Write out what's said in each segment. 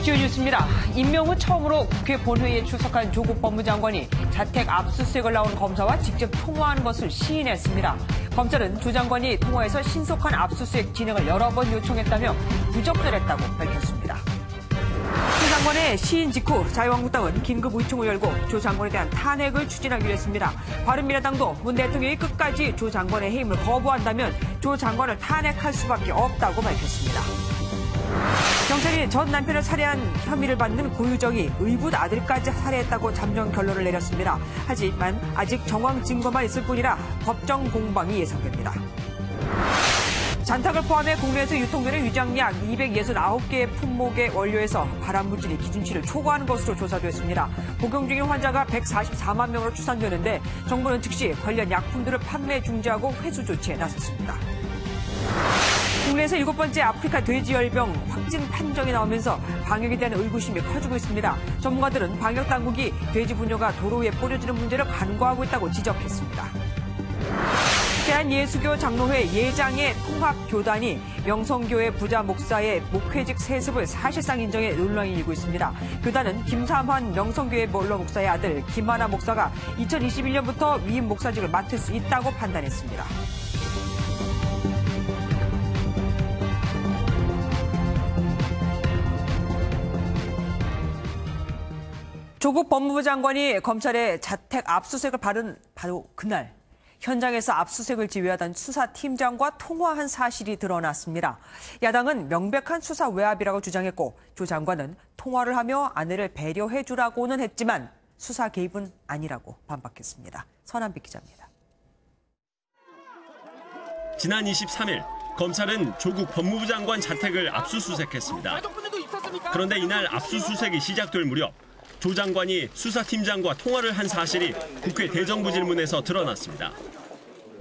이슈 뉴스입니다. 임명 후 처음으로 국회 본회의에 출석한 조국 법무장관이 자택 압수수색을 나온 검사와 직접 통화한 것을 시인했습니다. 검찰은 조 장관이 통화에서 신속한 압수수색 진행을 여러 번 요청했다며 부적절했다고 밝혔습니다. 조 장관의 시인 직후 자유한국당은 긴급 의총을 열고 조 장관에 대한 탄핵을 추진하기로 했습니다. 바른미래당도 문 대통령이 끝까지 조 장관의 해임을 거부한다면 조 장관을 탄핵할 수밖에 없다고 밝혔습니다. 경찰이 전 남편을 살해한 혐의를 받는 고유정이 의붓 아들까지 살해했다고 잠정 결론을 내렸습니다. 하지만 아직 정황 증거만 있을 뿐이라 법정 공방이 예상됩니다. 잔탁을 포함해 국내에서 유통되는 위장약 269개의 품목의 원료에서 발암물질이 기준치를 초과하는 것으로 조사됐습니다. 복용 중인 환자가 144만 명으로 추산되는데 정부는 즉시 관련 약품들을 판매 중지하고 회수 조치에 나섰습니다. 국내에서 7번째 아프리카 돼지열병 확진 판정이 나오면서 방역에 대한 의구심이 커지고 있습니다. 전문가들은 방역당국이 돼지 분뇨가 도로 위에 뿌려지는 문제를 간과하고 있다고 지적했습니다. 대한예수교 장로회 예장의 통합교단이 명성교회 부자 목사의 목회직 세습을 사실상 인정해 논란이 일고 있습니다. 교단은 김삼환 명성교회 몰로 목사의 아들 김하나 목사가 2021년부터 위임 목사직을 맡을 수 있다고 판단했습니다. 조국 법무부 장관이 검찰의 자택 압수수색을 받은 바로 그날 현장에서 압수수색을 지휘하던 수사팀장과 통화한 사실이 드러났습니다. 야당은 명백한 수사 외압이라고 주장했고 조 장관은 통화를 하며 아내를 배려해주라고는 했지만 수사 개입은 아니라고 반박했습니다. 선한빛 기자입니다. 지난 23일 검찰은 조국 법무부 장관 자택을 압수수색했습니다. 그런데 이날 압수수색이 시작될 무렵 조 장관이 수사팀장과 통화를 한 사실이 국회 대정부 질문에서 드러났습니다.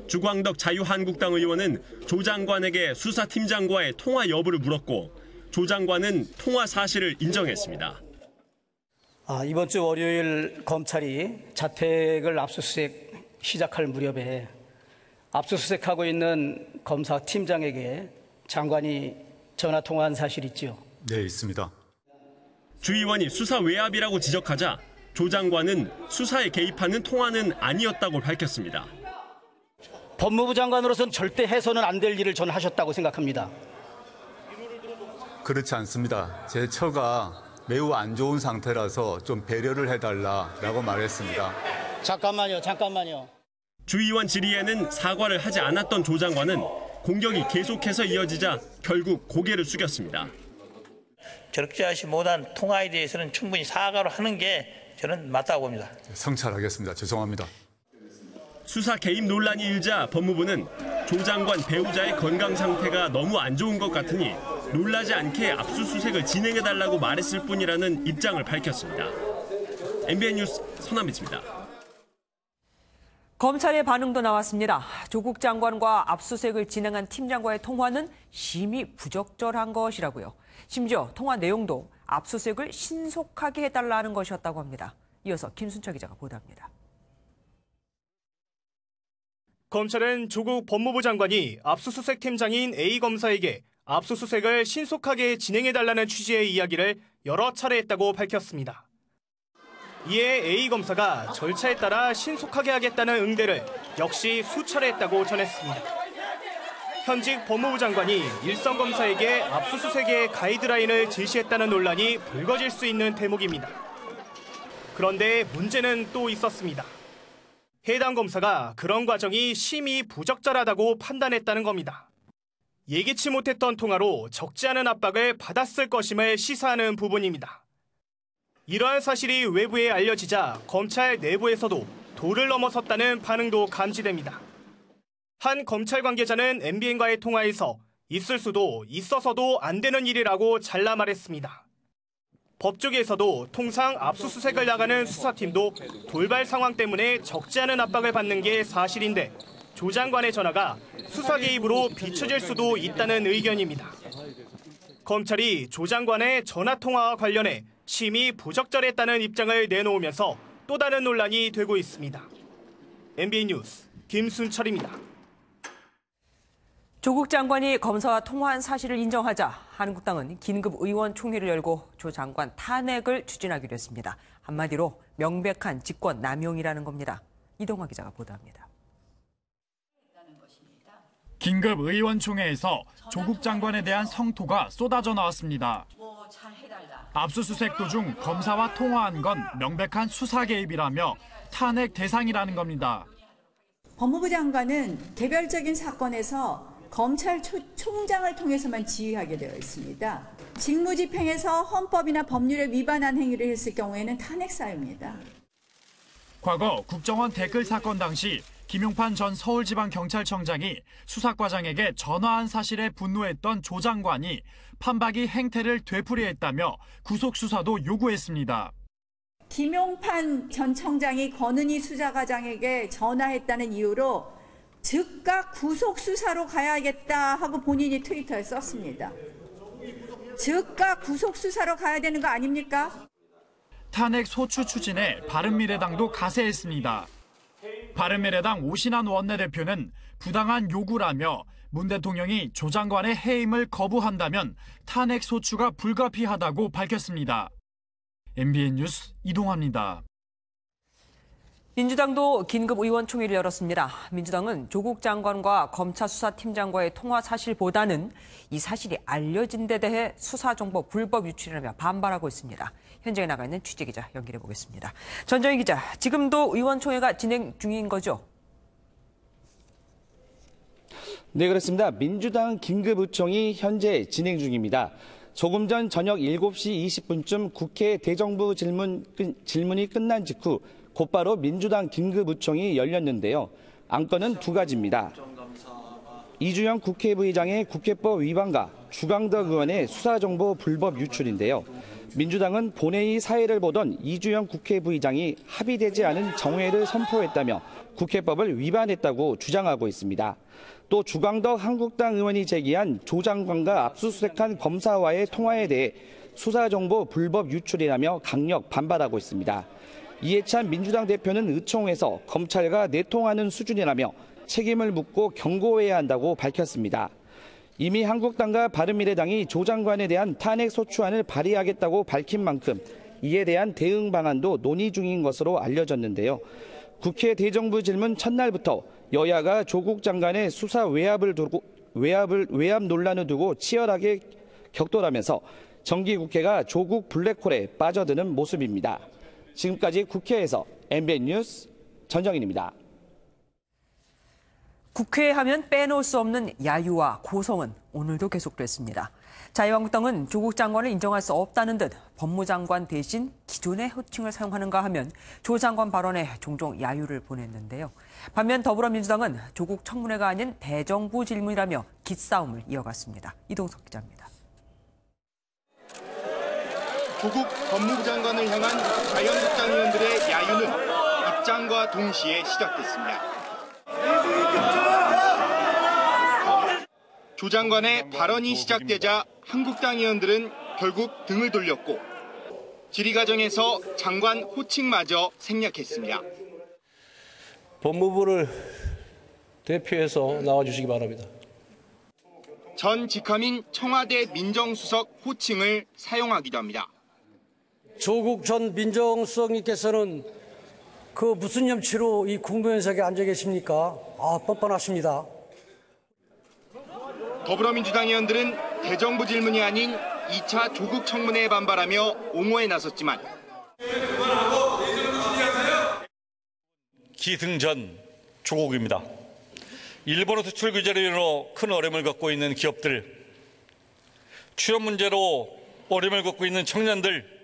주광덕 자유한국당 의원은 조 장관에게 수사팀장과의 통화 여부를 물었고 조 장관은 통화 사실을 인정했습니다. 이번 주 월요일 검찰이 자택을 압수수색 시작할 무렵에 압수수색하고 있는 검사팀장에게 장관이 전화 통화한 사실 있죠? 네, 있습니다. 주 의원이 수사 외압이라고 지적하자 조 장관은 수사에 개입하는 통화는 아니었다고 밝혔습니다. 법무부 장관으로서는 절대 해서는 안 될 일을 저는 하셨다고 생각합니다. 그렇지 않습니다. 제 처가 매우 안 좋은 상태라서 좀 배려를 해달라라고 말했습니다. 잠깐만요. 주 의원 질의에는 사과를 하지 않았던 조 장관은 공격이 계속해서 이어지자 결국 고개를 숙였습니다. 적절하지 못한 통화에 대해서는 충분히 사과를 하는 게 저는 맞다고 봅니다. 성찰하겠습니다. 죄송합니다. 수사 개입 논란이 일자 법무부는 조 장관 배우자의 건강 상태가 너무 안 좋은 것 같으니 놀라지 않게 압수수색을 진행해달라고 말했을 뿐이라는 입장을 밝혔습니다. MBN 뉴스 선한빛입니다. 검찰의 반응도 나왔습니다. 조국 장관과 압수수색을 진행한 팀장과의 통화는 심히 부적절한 것이라고요. 심지어 통화 내용도 압수수색을 신속하게 해달라는 것이었다고 합니다. 이어서 김순철 기자가 보도합니다. 검찰은 조국 법무부 장관이 압수수색 팀장인 A 검사에게 압수수색을 신속하게 진행해달라는 취지의 이야기를 여러 차례 했다고 밝혔습니다. 이에 A 검사가 절차에 따라 신속하게 하겠다는 응대를 역시 수차례 했다고 전했습니다. 현직 법무부 장관이 일선 검사에게 압수수색의 가이드라인을 제시했다는 논란이 불거질 수 있는 대목입니다. 그런데 문제는 또 있었습니다. 해당 검사가 그런 과정이 심히 부적절하다고 판단했다는 겁니다. 예기치 못했던 통화로 적지 않은 압박을 받았을 것임을 시사하는 부분입니다. 이러한 사실이 외부에 알려지자 검찰 내부에서도 도를 넘어섰다는 반응도 감지됩니다. 한 검찰 관계자는 MBN과의 통화에서 있을 수도 있어서도 안 되는 일이라고 잘라 말했습니다. 법조계에서도 통상 압수수색을 나가는 수사팀도 돌발 상황 때문에 적지 않은 압박을 받는 게 사실인데 조 장관의 전화가 수사 개입으로 비춰질 수도 있다는 의견입니다. 검찰이 조 장관의 전화 통화와 관련해 심히 부적절했다는 입장을 내놓으면서 또 다른 논란이 되고 있습니다. MBN 뉴스 김순철입니다. 조국 장관이 검사와 통화한 사실을 인정하자 한국당은 긴급 의원총회를 열고 조 장관 탄핵을 추진하기로 했습니다. 한마디로 명백한 직권 남용이라는 겁니다. 이동화 기자가 보도합니다. 긴급 의원총회에서 조국 장관에 대한 성토가 쏟아져 나왔습니다. 압수수색 도중 검사와 통화한 건 명백한 수사 개입이라며 탄핵 대상이라는 겁니다. 법무부 장관은 개별적인 사건에서 검찰총장을 통해서만 지휘하게 되어 있습니다. 직무집행에서 헌법이나 법률에 위반한 행위를 했을 경우에는 탄핵 사유입니다. 과거 국정원 댓글 사건 당시 김용판 전 서울지방경찰청장이 수사과장에게 전화한 사실에 분노했던 조 장관이 판박이 행태를 되풀이했다며 구속수사도 요구했습니다. 김용판 전 청장이 권은희 수사과장에게 전화했다는 이유로 즉각 구속수사로 가야겠다 하고 본인이 트위터에 썼습니다. 즉각 구속수사로 가야 되는 거 아닙니까? 탄핵 소추 추진에 바른미래당도 가세했습니다. 바른미래당 오신환 원내대표는 부당한 요구라며 문 대통령이 조 장관의 해임을 거부한다면 탄핵 소추가 불가피하다고 밝혔습니다. MBN 뉴스 이동화입니다. 민주당도 긴급 의원총회를 열었습니다. 민주당은 조국 장관과 검찰 수사팀장과의 통화 사실보다는 이 사실이 알려진 데 대해 수사정보 불법 유출이라며 반발하고 있습니다. 현장에 나가 있는 취재기자 연결해 보겠습니다. 전정희 기자, 지금도 의원총회가 진행 중인 거죠? 네, 그렇습니다. 민주당 긴급의총이 현재 진행 중입니다. 조금 전 저녁 7시 20분쯤 국회 대정부 질문이 끝난 직후 곧바로 민주당 긴급의총이 열렸는데요. 안건은 두 가지입니다. 이주영 국회부의장의 국회법 위반과 주광덕 의원의 수사정보 불법 유출인데요. 민주당은 본회의 사회를 보던 이주영 국회부의장이 합의되지 않은 정회를 선포했다며 국회법을 위반했다고 주장하고 있습니다. 또 주광덕 한국당 의원이 제기한 조 장관과 압수수색한 검사와의 통화에 대해 수사정보 불법 유출이라며 강력 반발하고 있습니다. 이해찬 민주당 대표는 의총에서 검찰과 내통하는 수준이라며 책임을 묻고 경고해야 한다고 밝혔습니다. 이미 한국당과 바른미래당이 조 장관에 대한 탄핵 소추안을 발의하겠다고 밝힌 만큼 이에 대한 대응 방안도 논의 중인 것으로 알려졌는데요. 국회 대정부 질문 첫날부터 여야가 조국 장관의 수사 외압 논란을 두고 치열하게 격돌하면서 정기국회가 조국 블랙홀에 빠져드는 모습입니다. 지금까지 국회에서 MBN 뉴스 전정인입니다. 국회 하면 빼놓을 수 없는 야유와 고성은 오늘도 계속됐습니다. 자유한국당은 조국 장관을 인정할 수 없다는 듯 법무장관 대신 기존의 호칭을 사용하는가 하면 조 장관 발언에 종종 야유를 보냈는데요. 반면 더불어민주당은 조국 청문회가 아닌 대정부 질문이라며 기싸움을 이어갔습니다. 이동석 기자입니다. 조국 법무부 장관을 향한 자유한국당 의원들의 야유는 입장과 동시에 시작됐습니다. 조 장관의 발언이 시작되자 한국당 의원들은 결국 등을 돌렸고 질의 과정에서 장관 호칭마저 생략했습니다. 법무부를 대표해서 나와주시기 바랍니다. 전 직함인 청와대 민정수석 호칭을 사용하기도 합니다. 조국 전 민정수석님께서는 그 무슨 염치로 이 국무위원석에 앉아 계십니까? 뻔뻔하십니다. 더불어민주당 의원들은 대정부 질문이 아닌 2차 조국 청문회에 반발하며 옹호에 나섰지만 기승전 조국입니다. 일본어 수출 규제로 인해 큰 어려움을 겪고 있는 기업들, 취업 문제로 어려움을 겪고 있는 청년들,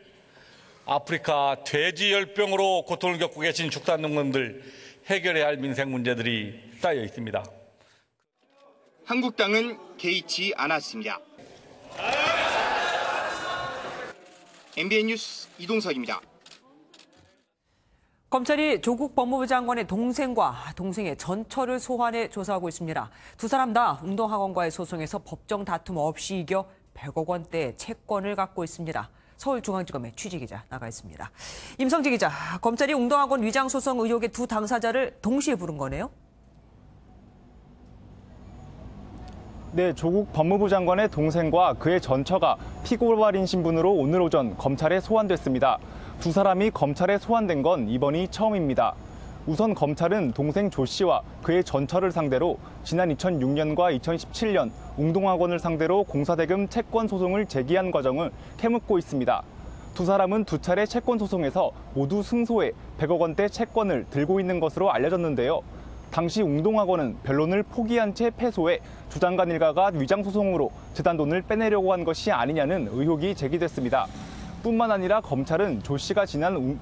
아프리카 돼지열병으로 고통을 겪고 계신 축산농민들 해결해야 할 민생 문제들이 쌓여 있습니다. 한국당은 개의치 않았습니다. MBN 뉴스 이동석입니다. 검찰이 조국 법무부 장관의 동생과 동생의 전처를 소환해 조사하고 있습니다. 두 사람 다 운동학원과의 소송에서 법정 다툼 없이 이겨 100억 원대의 채권을 갖고 있습니다. 서울중앙지검의 취재기자 나가 있습니다. 임성재 기자, 검찰이 운동학원 위장 소송 의혹의 두 당사자를 동시에 부른 거네요? 네, 조국 법무부 장관의 동생과 그의 전처가 피고발인 신분으로 오늘 오전 검찰에 소환됐습니다. 두 사람이 검찰에 소환된 건 이번이 처음입니다. 우선 검찰은 동생 조 씨와 그의 전처를 상대로 지난 2006년과 2017년 웅동학원을 상대로 공사대금 채권 소송을 제기한 과정을 캐묻고 있습니다. 두 사람은 두 차례 채권 소송에서 모두 승소해 100억 원대 채권을 들고 있는 것으로 알려졌는데요. 당시 웅동학원은 변론을 포기한 채 패소해 조 장관 일가가 위장소송으로 재단 돈을 빼내려고 한 것이 아니냐는 의혹이 제기됐습니다. 뿐만 아니라 검찰은 조 씨가 지난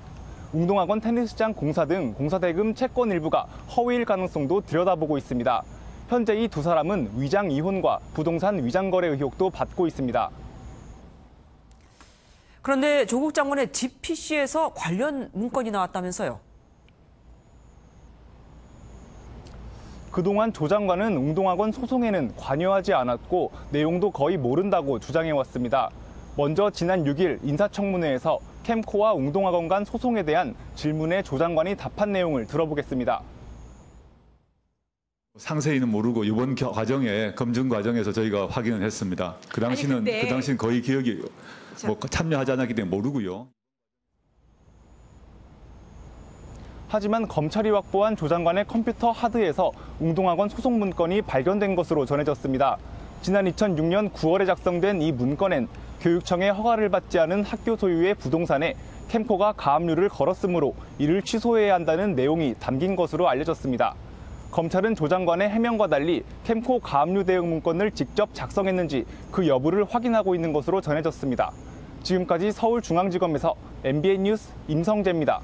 웅동학원 테니스장 공사 등 공사대금 채권 일부가 허위일 가능성도 들여다보고 있습니다. 현재 이 두 사람은 위장 이혼과 부동산 위장 거래 의혹도 받고 있습니다. 그런데 조국 장관의 집 PC에서 관련 문건이 나왔다면서요? 그동안 조 장관은 웅동학원 소송에는 관여하지 않았고 내용도 거의 모른다고 주장해왔습니다. 먼저 지난 6일 인사청문회에서 캠코와 웅동학원 간 소송에 대한 질문에 조 장관이 답한 내용을 들어보겠습니다. 상세히는 모르고 이번 과정에 검증 과정에서 저희가 확인을 했습니다. 그 당시는 거의 기억이 참여하지 않았기 때문에 모르고요. 하지만 검찰이 확보한 조 장관의 컴퓨터 하드에서 웅동학원 소송 문건이 발견된 것으로 전해졌습니다. 지난 2006년 9월에 작성된 이 문건엔 교육청의 허가를 받지 않은 학교 소유의 부동산에 캠코가 가압류를 걸었으므로 이를 취소해야 한다는 내용이 담긴 것으로 알려졌습니다. 검찰은 조 장관의 해명과 달리 캠코 가압류 대응 문건을 직접 작성했는지 그 여부를 확인하고 있는 것으로 전해졌습니다. 지금까지 서울중앙지검에서 MBN 뉴스 임성재입니다.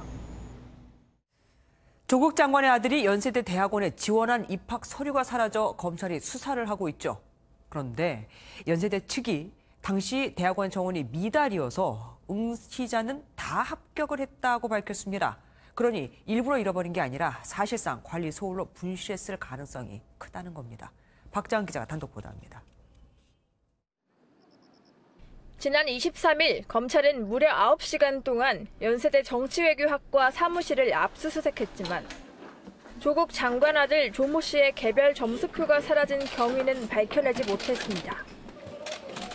조국 장관의 아들이 연세대 대학원에 지원한 입학 서류가 사라져 검찰이 수사를 하고 있죠. 그런데 연세대 측이 당시 대학원 정원이 미달이어서 응시자는 다 합격을 했다고 밝혔습니다. 그러니 일부러 잃어버린 게 아니라 사실상 관리 소홀로 분실했을 가능성이 크다는 겁니다. 박자은 기자가 단독 보도합니다. 지난 23일 검찰은 무려 9시간 동안 연세대 정치외교학과 사무실을 압수수색했지만 조국 장관 아들 조모 씨의 개별 점수표가 사라진 경위는 밝혀내지 못했습니다.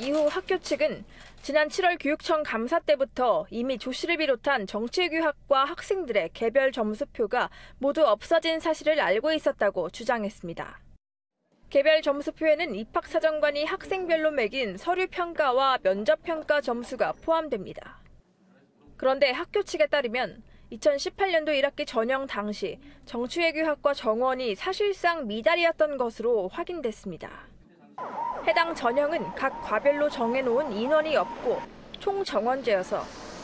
이후 학교 측은 지난 7월 교육청 감사 때부터 이미 조 씨를 비롯한 정치외교학과 학생들의 개별 점수표가 모두 없어진 사실을 알고 있었다고 주장했습니다. 개별 점수표에는 입학사정관이 학생별로 매긴 서류평가와 면접평가 점수가 포함됩니다. 그런데 학교 측에 따르면 2018년도 1학기 전형 당시 정치외교학과 정원이 사실상 미달이었던 것으로 확인됐습니다. 해당 전형은 각 과별로 정해놓은 인원이 없고 총정원제여서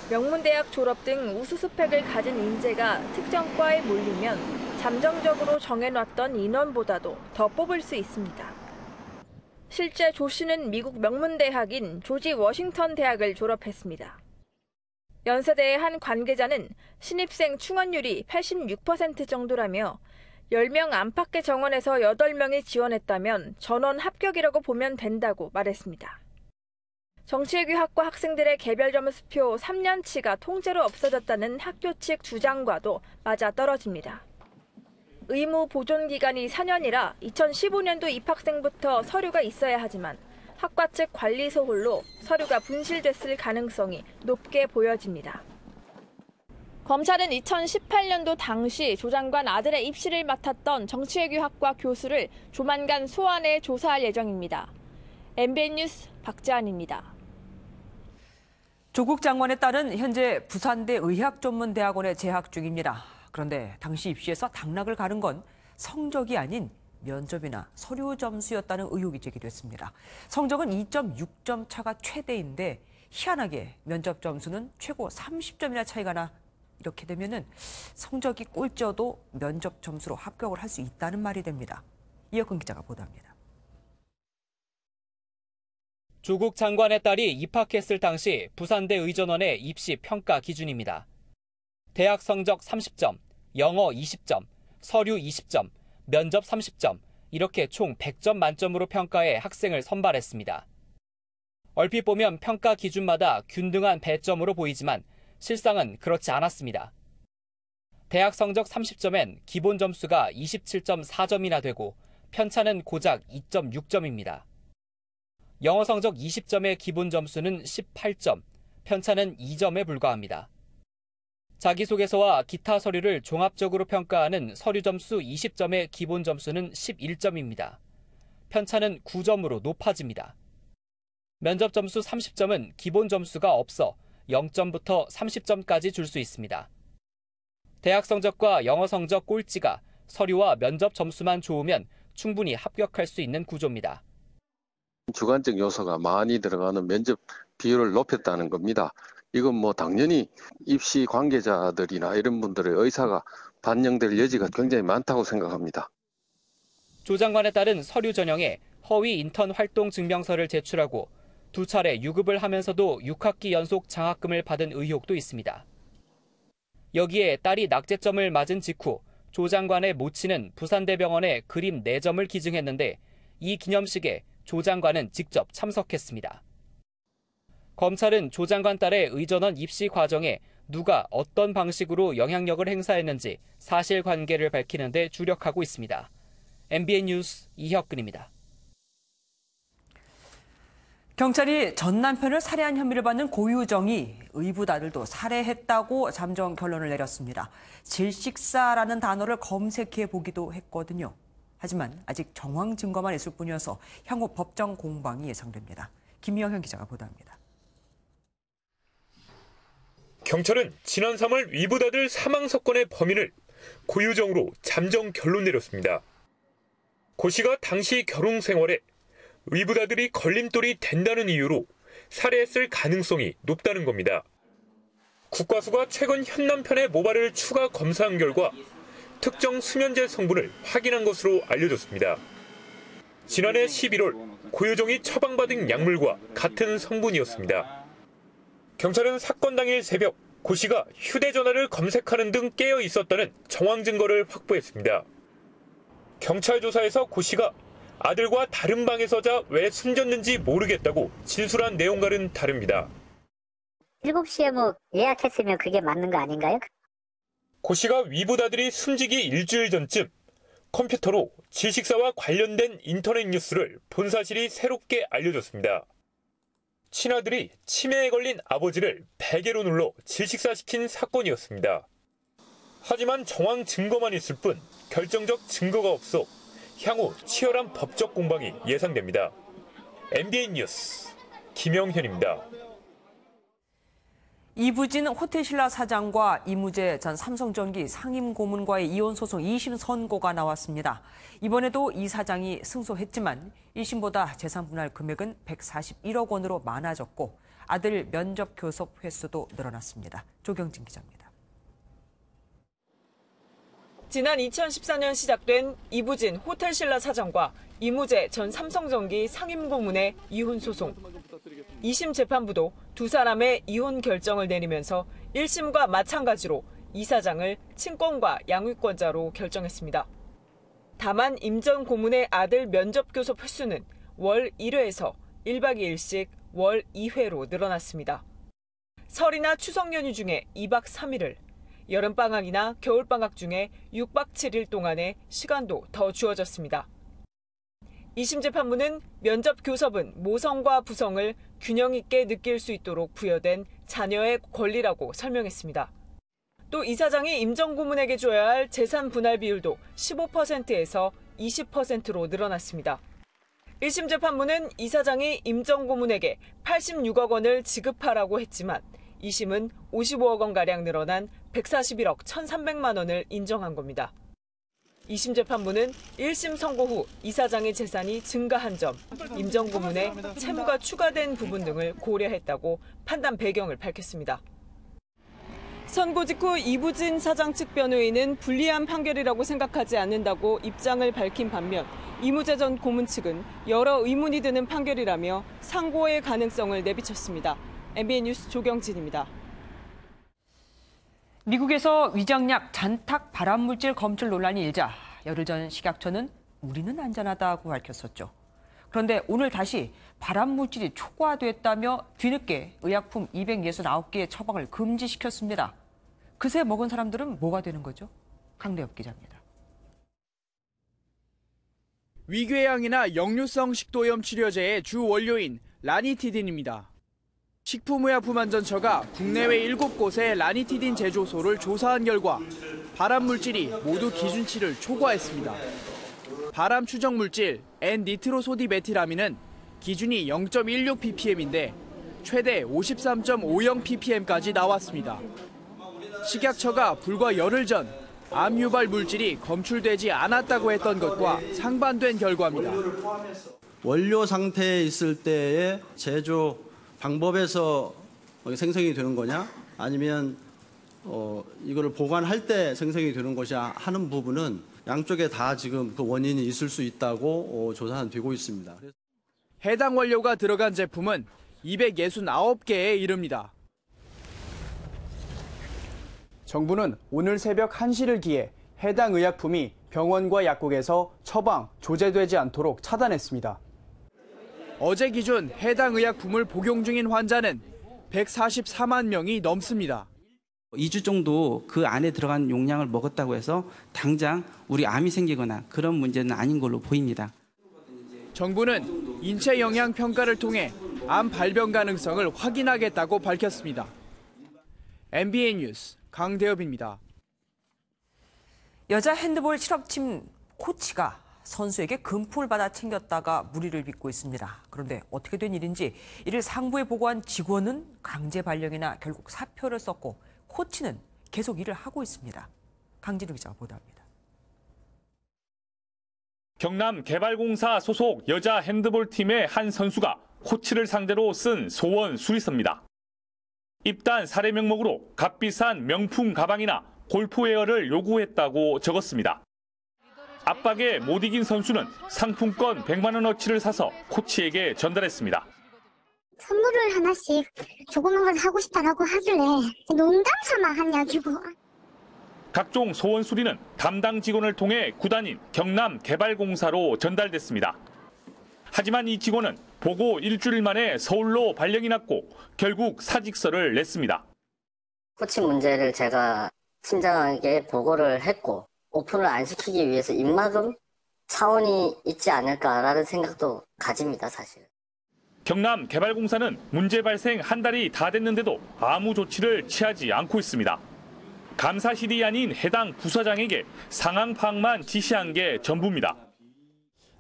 명문대학 졸업 등 우수 스펙을 가진 인재가 특정 과에 몰리면 잠정적으로 정해놨던 인원보다도 더 뽑을 수 있습니다. 실제 조 씨는 미국 명문대학인 조지 워싱턴 대학을 졸업했습니다. 연세대의 한 관계자는 신입생 충원율이 86% 정도라며 10명 안팎의 정원에서 8명이 지원했다면 전원 합격이라고 보면 된다고 말했습니다. 정치외교학과 학생들의 개별 점수표 3년치가 통째로 없어졌다는 학교 측 주장과도 맞아떨어집니다. 의무 보존 기간이 4년이라 2015년도 입학생부터 서류가 있어야 하지만 학과 측 관리 소홀로 서류가 분실됐을 가능성이 높게 보여집니다. 검찰은 2018년도 당시 조 장관 아들의 입시를 맡았던 정치외교학과 교수를 조만간 소환해 조사할 예정입니다. MBN 뉴스 박지안입니다. 조국 장관의 딸은 현재 부산대 의학전문대학원에 재학 중입니다. 그런데 당시 입시에서 당락을 가른 건 성적이 아닌 면접이나 서류 점수였다는 의혹이 제기됐습니다. 성적은 2.6점 차가 최대인데 희한하게 면접 점수는 최고 30점이나 차이가 나 이렇게 되면은 성적이 꼴찌여도 면접 점수로 합격을 할 수 있다는 말이 됩니다. 이혁근 기자가 보도합니다. 조국 장관의 딸이 입학했을 당시 부산대 의전원의 입시 평가 기준입니다. 대학 성적 30점, 영어 20점, 서류 20점, 면접 30점, 이렇게 총 100점 만점으로 평가해 학생을 선발했습니다. 얼핏 보면 평가 기준마다 균등한 배점으로 보이지만 실상은 그렇지 않았습니다. 대학 성적 30점엔 기본 점수가 27.4점이나 되고 편차는 고작 2.6점입니다. 영어 성적 20점의 기본 점수는 18점, 편차는 2점에 불과합니다. 자기소개서와 기타 서류를 종합적으로 평가하는 서류 점수 20점의 기본 점수는 11점입니다. 편차는 9점으로 높아집니다. 면접 점수 30점은 기본 점수가 없어 0점부터 30점까지 줄 수 있습니다. 대학 성적과 영어 성적 꼴찌가 서류와 면접 점수만 좋으면 충분히 합격할 수 있는 구조입니다. 주관적 요소가 많이 들어가는 면접 비율을 높였다는 겁니다. 이건 당연히 입시 관계자들이나 이런 분들의 의사가 반영될 여지가 굉장히 많다고 생각합니다. 조 장관에 따른 서류 전형에 허위 인턴 활동 증명서를 제출하고 2차례 유급을 하면서도 6학기 연속 장학금을 받은 의혹도 있습니다. 여기에 딸이 낙제점을 맞은 직후 조 장관의 모친은 부산대병원에 그림 4점을 기증했는데 이 기념식에 조 장관은 직접 참석했습니다. 검찰은 조 장관 딸의 의전원 입시 과정에 누가 어떤 방식으로 영향력을 행사했는지 사실관계를 밝히는 데 주력하고 있습니다. MBN 뉴스 이혁근입니다. 경찰이 전 남편을 살해한 혐의를 받는 고유정이 의붓 아들도 살해했다고 잠정 결론을 내렸습니다. 질식사라는 단어를 검색해 보기도 했거든요. 하지만 아직 정황 증거만 있을 뿐이어서 향후 법정 공방이 예상됩니다. 김영현 기자가 보도합니다. 경찰은 지난 3월 위붓 아들 사망 사건의 범인을 고유정으로 잠정 결론 내렸습니다. 고 씨가 당시 결혼 생활에 위붓 아들이 걸림돌이 된다는 이유로 살해했을 가능성이 높다는 겁니다. 국과수가 최근 현 남편의 모발을 추가 검사한 결과 특정 수면제 성분을 확인한 것으로 알려졌습니다. 지난해 11월 고유정이 처방받은 약물과 같은 성분이었습니다. 경찰은 사건 당일 새벽 고 씨가 휴대전화를 검색하는 등 깨어 있었다는 정황 증거를 확보했습니다. 경찰 조사에서 고 씨가 아들과 다른 방에서 자 왜 숨졌는지 모르겠다고 진술한 내용과는 다릅니다. 7시에 예약했으면 그게 맞는 거 아닌가요? 고 씨가 위붓 아들이 숨지기 일주일 전쯤 컴퓨터로 질식사와 관련된 인터넷 뉴스를 본 사실이 새롭게 알려졌습니다. 친아들이 치매에 걸린 아버지를 베개로 눌러 질식사시킨 사건이었습니다. 하지만 정황 증거만 있을 뿐 결정적 증거가 없어 향후 치열한 법적 공방이 예상됩니다. MBN 뉴스 김영현입니다. 이부진 호텔신라 사장과 이무재 전 삼성전기 상임고문과의 이혼 소송 2심 선고가 나왔습니다. 이번에도 이 사장이 승소했지만 1심보다 재산 분할 금액은 141억 원으로 많아졌고 아들 면접 교섭 횟수도 늘어났습니다. 조경진 기자입니다. 지난 2014년 시작된 이부진 호텔신라 사장과 이무재 전 삼성전기 상임고문의 이혼 소송. 2심 재판부도 두 사람의 이혼 결정을 내리면서 1심과 마찬가지로 이 사장을 친권과 양육권자로 결정했습니다. 다만 임 전 고문의 아들 면접 교섭 횟수는 월 1회에서 1박 2일씩 월 2회로 늘어났습니다. 설이나 추석 연휴 중에 2박 3일을, 여름방학이나 겨울방학 중에 6박 7일 동안의 시간도 더 주어졌습니다. 2심 재판부는 면접 교섭은 모성과 부성을 균형 있게 느낄 수 있도록 부여된 자녀의 권리라고 설명했습니다. 또 이 사장이 임 전 고문에게 줘야 할 재산 분할 비율도 15%에서 20%로 늘어났습니다. 1심 재판부는 이 사장이 임 전 고문에게 86억 원을 지급하라고 했지만 2심은 55억 원가량 늘어난 141억 1,300만 원을 인정한 겁니다. 2심 재판부는 1심 선고 후 이 사장의 재산이 증가한 점, 임 전 고문의 채무가 추가된 부분 등을 고려했다고 판단 배경을 밝혔습니다. 선고 직후 이부진 사장 측 변호인은 불리한 판결이라고 생각하지 않는다고 입장을 밝힌 반면 이무재 전 고문 측은 여러 의문이 드는 판결이라며 상고의 가능성을 내비쳤습니다. MBN 뉴스 조경진입니다. 미국에서 위장약 잔탁 발암물질 검출 논란이 일자 열흘 전 식약처는 우리는 안전하다고 밝혔었죠. 그런데 오늘 다시 발암물질이 초과됐다며 뒤늦게 의약품 269개의 처방을 금지시켰습니다. 그새 먹은 사람들은 뭐가 되는 거죠? 강대엽 기자입니다. 위궤양이나 역류성 식도염 치료제의 주 원료인 라니티딘입니다. 식품의약품안전처가 국내외 7곳의 라니티딘 제조소를 조사한 결과 발암 물질이 모두 기준치를 초과했습니다. 발암 추정 물질 N-니트로소디메틸아민은 기준이 0.16ppm인데 최대 53.50 ppm까지 나왔습니다. 식약처가 불과 열흘 전 암 유발 물질이 검출되지 않았다고 했던 것과 상반된 결과입니다. 원료 상태에 있을 때의 제조 방법에서 생성이 되는 거냐 아니면 이거를 보관할 때 생성이 되는 것이냐 하는 부분은 양쪽에 다 지금 그 원인이 있을 수 있다고 조사되고 있습니다. 해당 원료가 들어간 제품은 269개에 이릅니다. 정부는 오늘 새벽 1시를 기해 해당 의약품이 병원과 약국에서 처방, 조제되지 않도록 차단했습니다. 어제 기준 해당 의약품을 복용 중인 환자는 144만 명이 넘습니다. 2주 정도 그 안에 들어간 용량을 먹었다고 해서 당장 우리 암이 생기거나 그런 문제는 아닌 걸로 보입니다. 정부는 인체 영양 평가를 통해 암 발병 가능성을 확인하겠다고 밝혔습니다. MBN 뉴스 강대엽입니다. 여자 핸드볼 실업팀 코치가 선수에게 금품을 받아 챙겼다가 물의를 빚고 있습니다. 그런데 어떻게 된 일인지 이를 상부에 보고한 직원은 강제 발령이나 결국 사표를 썼고 코치는 계속 일을 하고 있습니다. 강진우 기자가 보도합니다. 경남개발공사 소속 여자 핸드볼팀의 한 선수가 코치를 상대로 쓴 소원 수리서입니다. 입단 살해 명목으로 값비싼 명품 가방이나 골프웨어를 요구했다고 적었습니다. 압박에 못 이긴 선수는 상품권 100만 원어치를 사서 코치에게 전달했습니다. 선물을 하나씩 조그만 걸 하고 싶다라고 하길래 농담 삼아 한 이야기고. 각종 소원 수리는 담당 직원을 통해 구단인 경남개발공사로 전달됐습니다. 하지만 이 직원은 보고 일주일 만에 서울로 발령이 났고 결국 사직서를 냈습니다. 코치 문제를 제가 팀장에게 보고를 했고 오픈을 안 시키기 위해서 입막음 차원이 있지 않을까라는 생각도 가집니다, 사실. 경남개발공사는 문제 발생 한 달이 다 됐는데도 아무 조치를 취하지 않고 있습니다. 감사실이 아닌 해당 부서장에게 상황 파악만 지시한 게 전부입니다.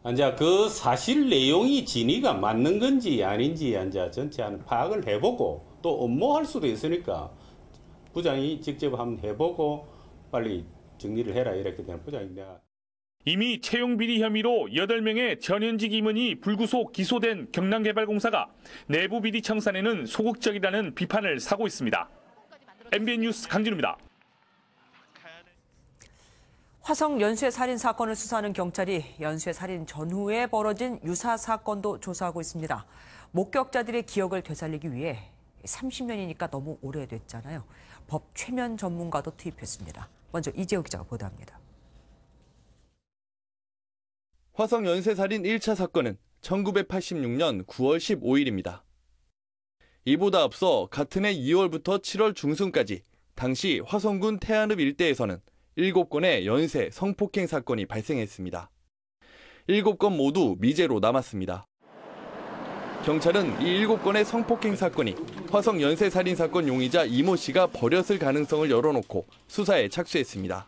이제 그 사실 내용이 진위가 맞는 건지 아닌지 이제 전체 한 파악을 해보고 또 업무할 수도 있으니까 부장이 직접 한번 해보고 빨리 정리를 해라 이렇게 되는 부장인데. 이미 채용 비리 혐의로 8명의 전현직 임원이 불구속 기소된 경남개발공사가 내부 비리 청산에는 소극적이라는 비판을 사고 있습니다. MBN 뉴스 강진우입니다. 화성 연쇄 살인 사건을 수사하는 경찰이 연쇄 살인 전후에 벌어진 유사 사건도 조사하고 있습니다. 목격자들의 기억을 되살리기 위해 30년이니까 너무 오래됐잖아요. 법 최면 전문가도 투입했습니다. 먼저 이재호 기자가 보도합니다. 화성 연쇄살인 1차 사건은 1986년 9월 15일입니다. 이보다 앞서 같은 해 2월부터 7월 중순까지 당시 화성군 태안읍 일대에서는 7건의 연쇄 성폭행 사건이 발생했습니다. 7건 모두 미제로 남았습니다. 경찰은 이 7건의 성폭행 사건이 화성 연쇄살인 사건 용의자 이모 씨가 벌였을 가능성을 열어놓고 수사에 착수했습니다.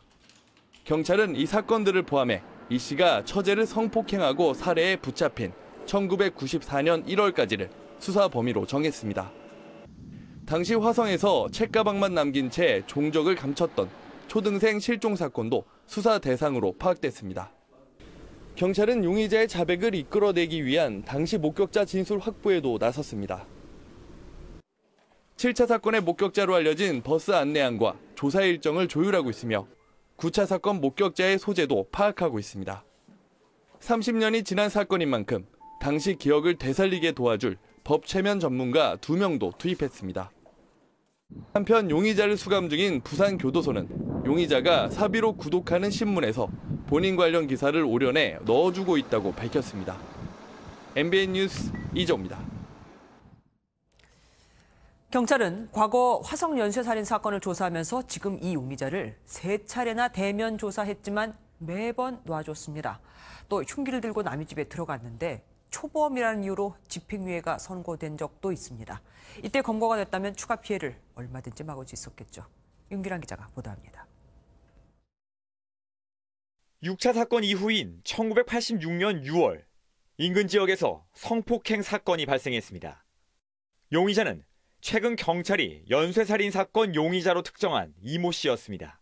경찰은 이 사건들을 포함해 이 씨가 처제를 성폭행하고 살해에 붙잡힌 1994년 1월까지를 수사 범위로 정했습니다. 당시 화성에서 책가방만 남긴 채 종적을 감췄던 초등생 실종 사건도 수사 대상으로 파악됐습니다. 경찰은 용의자의 자백을 이끌어내기 위한 당시 목격자 진술 확보에도 나섰습니다. 7차 사건의 목격자로 알려진 버스 안내안과 조사 일정을 조율하고 있으며 9차 사건 목격자의 소재도 파악하고 있습니다. 30년이 지난 사건인 만큼 당시 기억을 되살리게 도와줄 법 최면 전문가 2명도 투입했습니다. 한편 용의자를 수감 중인 부산교도소는 용의자가 사비로 구독하는 신문에서 본인 관련 기사를 오려내 넣어주고 있다고 밝혔습니다. MBN 뉴스 이정입니다. 경찰은 과거 화성 연쇄살인 사건을 조사하면서 지금 이 용의자를 3차례나 대면 조사했지만 매번 놔줬습니다. 또 흉기를 들고 남의 집에 들어갔는데 초범이라는 이유로 집행유예가 선고된 적도 있습니다. 이때 검거가 됐다면 추가 피해를 얼마든지 막을 수 있었겠죠. 윤기란 기자가 보도합니다. 6차 사건 이후인 1986년 6월 인근 지역에서 성폭행 사건이 발생했습니다. 용의자는 최근 경찰이 연쇄살인 사건 용의자로 특정한 이모 씨였습니다.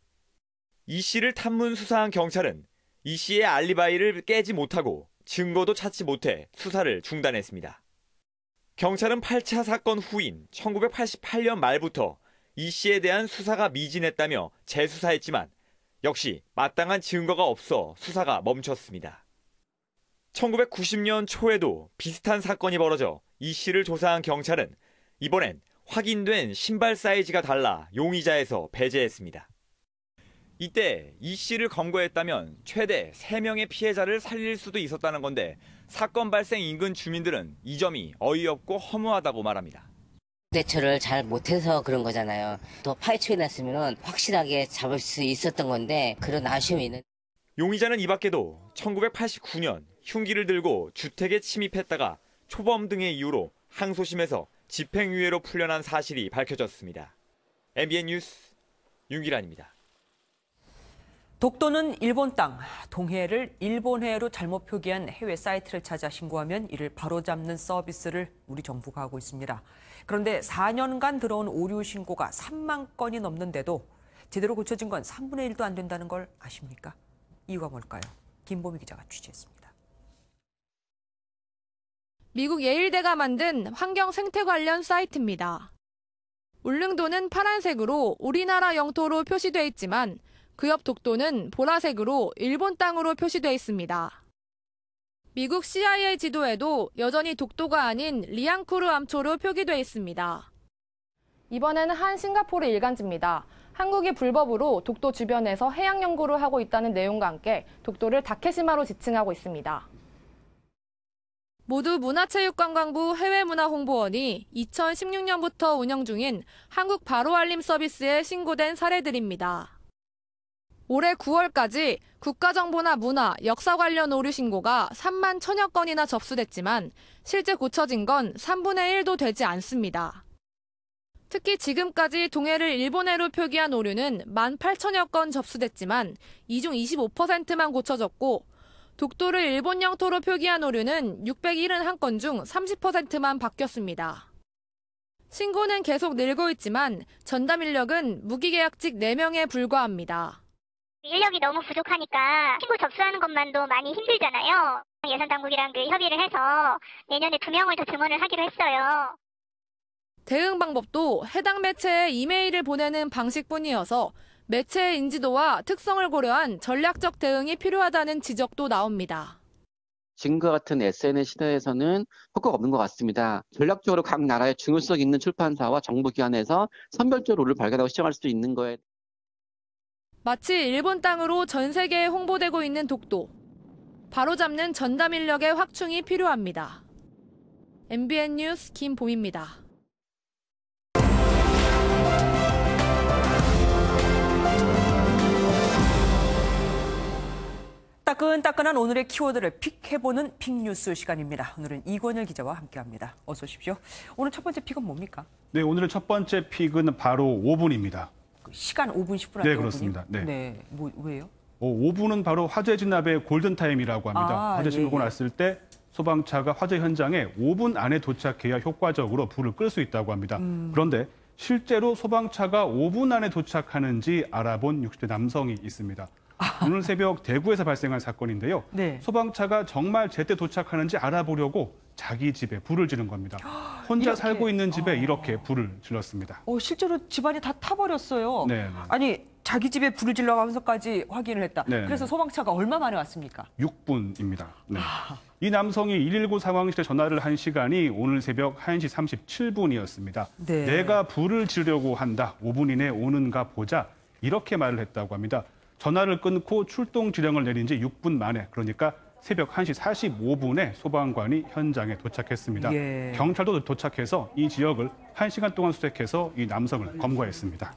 이 씨를 탐문 수사한 경찰은 이 씨의 알리바이를 깨지 못하고 증거도 찾지 못해 수사를 중단했습니다. 경찰은 8차 사건 후인 1988년 말부터 이 씨에 대한 수사가 미진했다며 재수사했지만 역시 마땅한 증거가 없어 수사가 멈췄습니다. 1990년 초에도 비슷한 사건이 벌어져 이 씨를 조사한 경찰은 이번엔 확인된 신발 사이즈가 달라 용의자에서 배제했습니다. 이때 이 씨를 검거했다면 최대 3명의 피해자를 살릴 수도 있었다는 건데 사건 발생 인근 주민들은 이 점이 어이없고 허무하다고 말합니다. 대처를 잘 못해서 그런 거잖아요. 또 파헤쳐냈으면 확실하게 잡을 수 있었던 건데 그런 아쉬움이 있는. 용의자는 이 밖에도 1989년 흉기를 들고 주택에 침입했다가 초범 등의 이유로 항소심에서 집행유예로 풀려난 사실이 밝혀졌습니다. MBN 뉴스 윤기란입니다. 독도는 일본 땅, 동해를 일본해로 잘못 표기한 해외 사이트를 찾아 신고하면 이를 바로잡는 서비스를 우리 정부가 하고 있습니다. 그런데 4년간 들어온 오류 신고가 3만 건이 넘는데도 제대로 고쳐진 건 3분의 1도 안 된다는 걸 아십니까? 이유가 뭘까요? 김보미 기자가 취재했습니다. 미국 예일대가 만든 환경 생태 관련 사이트입니다. 울릉도는 파란색으로 우리나라 영토로 표시돼 있지만 그 옆 독도는 보라색으로 일본 땅으로 표시돼 있습니다. 미국 CIA 지도에도 여전히 독도가 아닌 리앙쿠르 암초로 표기돼 있습니다. 이번에는 한 싱가포르 일간지입니다. 한국이 불법으로 독도 주변에서 해양 연구를 하고 있다는 내용과 함께 독도를 다케시마로 지칭하고 있습니다. 모두 문화체육관광부 해외문화홍보원이 2016년부터 운영 중인 한국 바로알림 서비스에 신고된 사례들입니다. 올해 9월까지 국가정보나 문화, 역사 관련 오류 신고가 3만 1000여 건이나 접수됐지만 실제 고쳐진 건 3분의 1도 되지 않습니다. 특히 지금까지 동해를 일본해로 표기한 오류는 18,000여 건 접수됐지만 이 중 25%만 고쳐졌고 독도를 일본 영토로 표기한 오류는 671건 중 30%만 바뀌었습니다. 신고는 계속 늘고 있지만 전담 인력은 무기계약직 4명에 불과합니다. 인력이 너무 부족하니까 신고 접수하는 것만도 많이 힘들잖아요. 예산당국이랑 협의를 해서 내년에 2명을 더 증원을 하기로 했어요. 대응 방법도 해당 매체에 이메일을 보내는 방식뿐이어서 매체의 인지도와 특성을 고려한 전략적 대응이 필요하다는 지적도 나옵니다. 지금과 같은 SNS 시대에서는 효과가 없는 것 같습니다. 전략적으로 각 나라의 중요성 있는 출판사와 정부기관에서 선별적으로 룰을 발견하고 시정할 수 있는 거에 마치 일본 땅으로 전 세계에 홍보되고 있는 독도. 바로잡는 전담 인력의 확충이 필요합니다. MBN 뉴스 김봄입니다. 따끈따끈한 오늘의 키워드를 픽해보는 픽뉴스 시간입니다. 오늘은 이권일 기자와 함께합니다. 어서 오십시오. 오늘 첫 번째 픽은 뭡니까? 네, 오늘 첫 번째 픽은 바로 5분입니다. 시간 5분, 10분 네, 그렇습니다. 네. 네, 왜요? 5분은 바로 화재 진압의 골든타임이라고 합니다. 화재 신고가 났을 때 소방차가 화재 현장에 5분 안에 도착해야 효과적으로 불을 끌 수 있다고 합니다. 그런데 실제로 소방차가 5분 안에 도착하는지 알아본 60대 남성이 있습니다. 오늘 새벽 대구에서 발생한 사건인데요. 네. 소방차가 정말 제때 도착하는지 알아보려고 자기 집에 불을 지른 겁니다. 혼자 이렇게. 살고 있는 집에 이렇게 불을 질렀습니다. 실제로 집안이 다 타버렸어요. 네. 아니, 자기 집에 불을 질러가면서까지 확인을 했다. 네. 그래서 소방차가 얼마 만에 왔습니까? 6분입니다. 네. 이 남성이 119 상황실에 전화를 한 시간이 오늘 새벽 1시 37분이었습니다. 네. 내가 불을 지르려고 한다. 5분 이내 오는가 보자. 이렇게 말을 했다고 합니다. 전화를 끊고 출동 지령을 내린 지 6분 만에, 그러니까 새벽 1시 45분에 소방관이 현장에 도착했습니다. 예. 경찰도 도착해서 이 지역을 1시간 동안 수색해서 이 남성을 검거했습니다.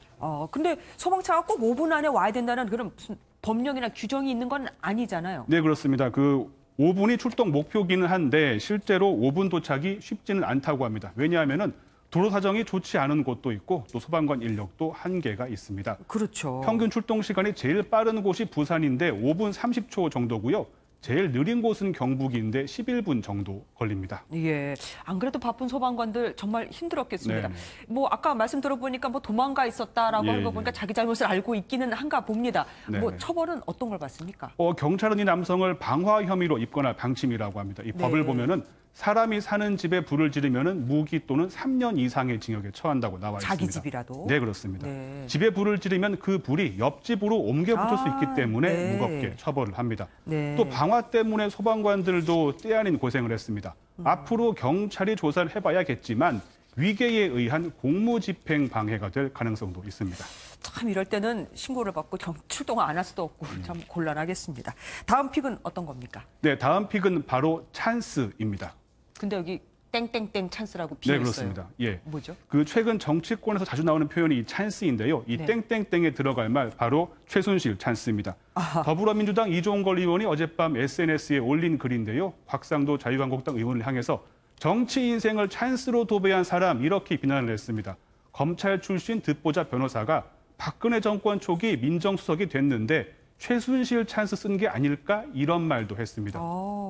근데 소방차가 꼭 5분 안에 와야 된다는 그런 무슨 법령이나 규정이 있는 건 아니잖아요. 네, 그렇습니다. 그 5분이 출동 목표기는 한데 실제로 5분 도착이 쉽지는 않다고 합니다. 왜냐하면은 도로 사정이 좋지 않은 곳도 있고 또 소방관 인력도 한계가 있습니다. 그렇죠. 평균 출동 시간이 제일 빠른 곳이 부산인데 5분 30초 정도고요. 제일 느린 곳은 경북인데 11분 정도 걸립니다. 예, 안 그래도 바쁜 소방관들 정말 힘들었겠습니다. 네네. 뭐 아까 말씀 들어보니까 뭐 도망가 있었다라고 하는 거 보니까 자기 잘못을 알고 있기는 한가 봅니다. 네네. 뭐 처벌은 어떤 걸 받습니까? 경찰은 이 남성을 방화 혐의로 입건할 방침이라고 합니다. 이 법을 네. 보면은 사람이 사는 집에 불을 지르면은 무기 또는 3년 이상의 징역에 처한다고 나와 있습니다. 자기 집이라도? 네, 그렇습니다. 네. 집에 불을 지르면 그 불이 옆집으로 옮겨 붙을 수 있기 때문에 네. 무겁게 처벌을 합니다. 네. 또 방화 때문에 소방관들도 때 아닌 고생을 했습니다. 앞으로 경찰이 조사를 해봐야겠지만 위계에 의한 공무집행 방해가 될 가능성도 있습니다. 참 이럴 때는 신고를 받고 출동을 안 할 수도 없고 참 곤란하겠습니다. 다음 픽은 어떤 겁니까? 네, 다음 픽은 바로 찬스입니다. 근데 여기 땡땡땡 찬스라고 비어 네, 있어요. 그렇습니다. 예. 뭐죠? 그 최근 정치권에서 자주 나오는 표현이 이 찬스인데요. 이 네. 땡땡땡에 들어갈 말 바로 최순실 찬스입니다. 더불어민주당 이종걸 의원이 어젯밤 SNS에 올린 글인데요. 곽상도 자유한국당 의원을 향해서 정치 인생을 찬스로 도배한 사람 이렇게 비난을 했습니다. 검찰 출신 듣보자 변호사가 박근혜 정권 초기 민정수석이 됐는데 최순실 찬스 쓴 게 아닐까 이런 말도 했습니다.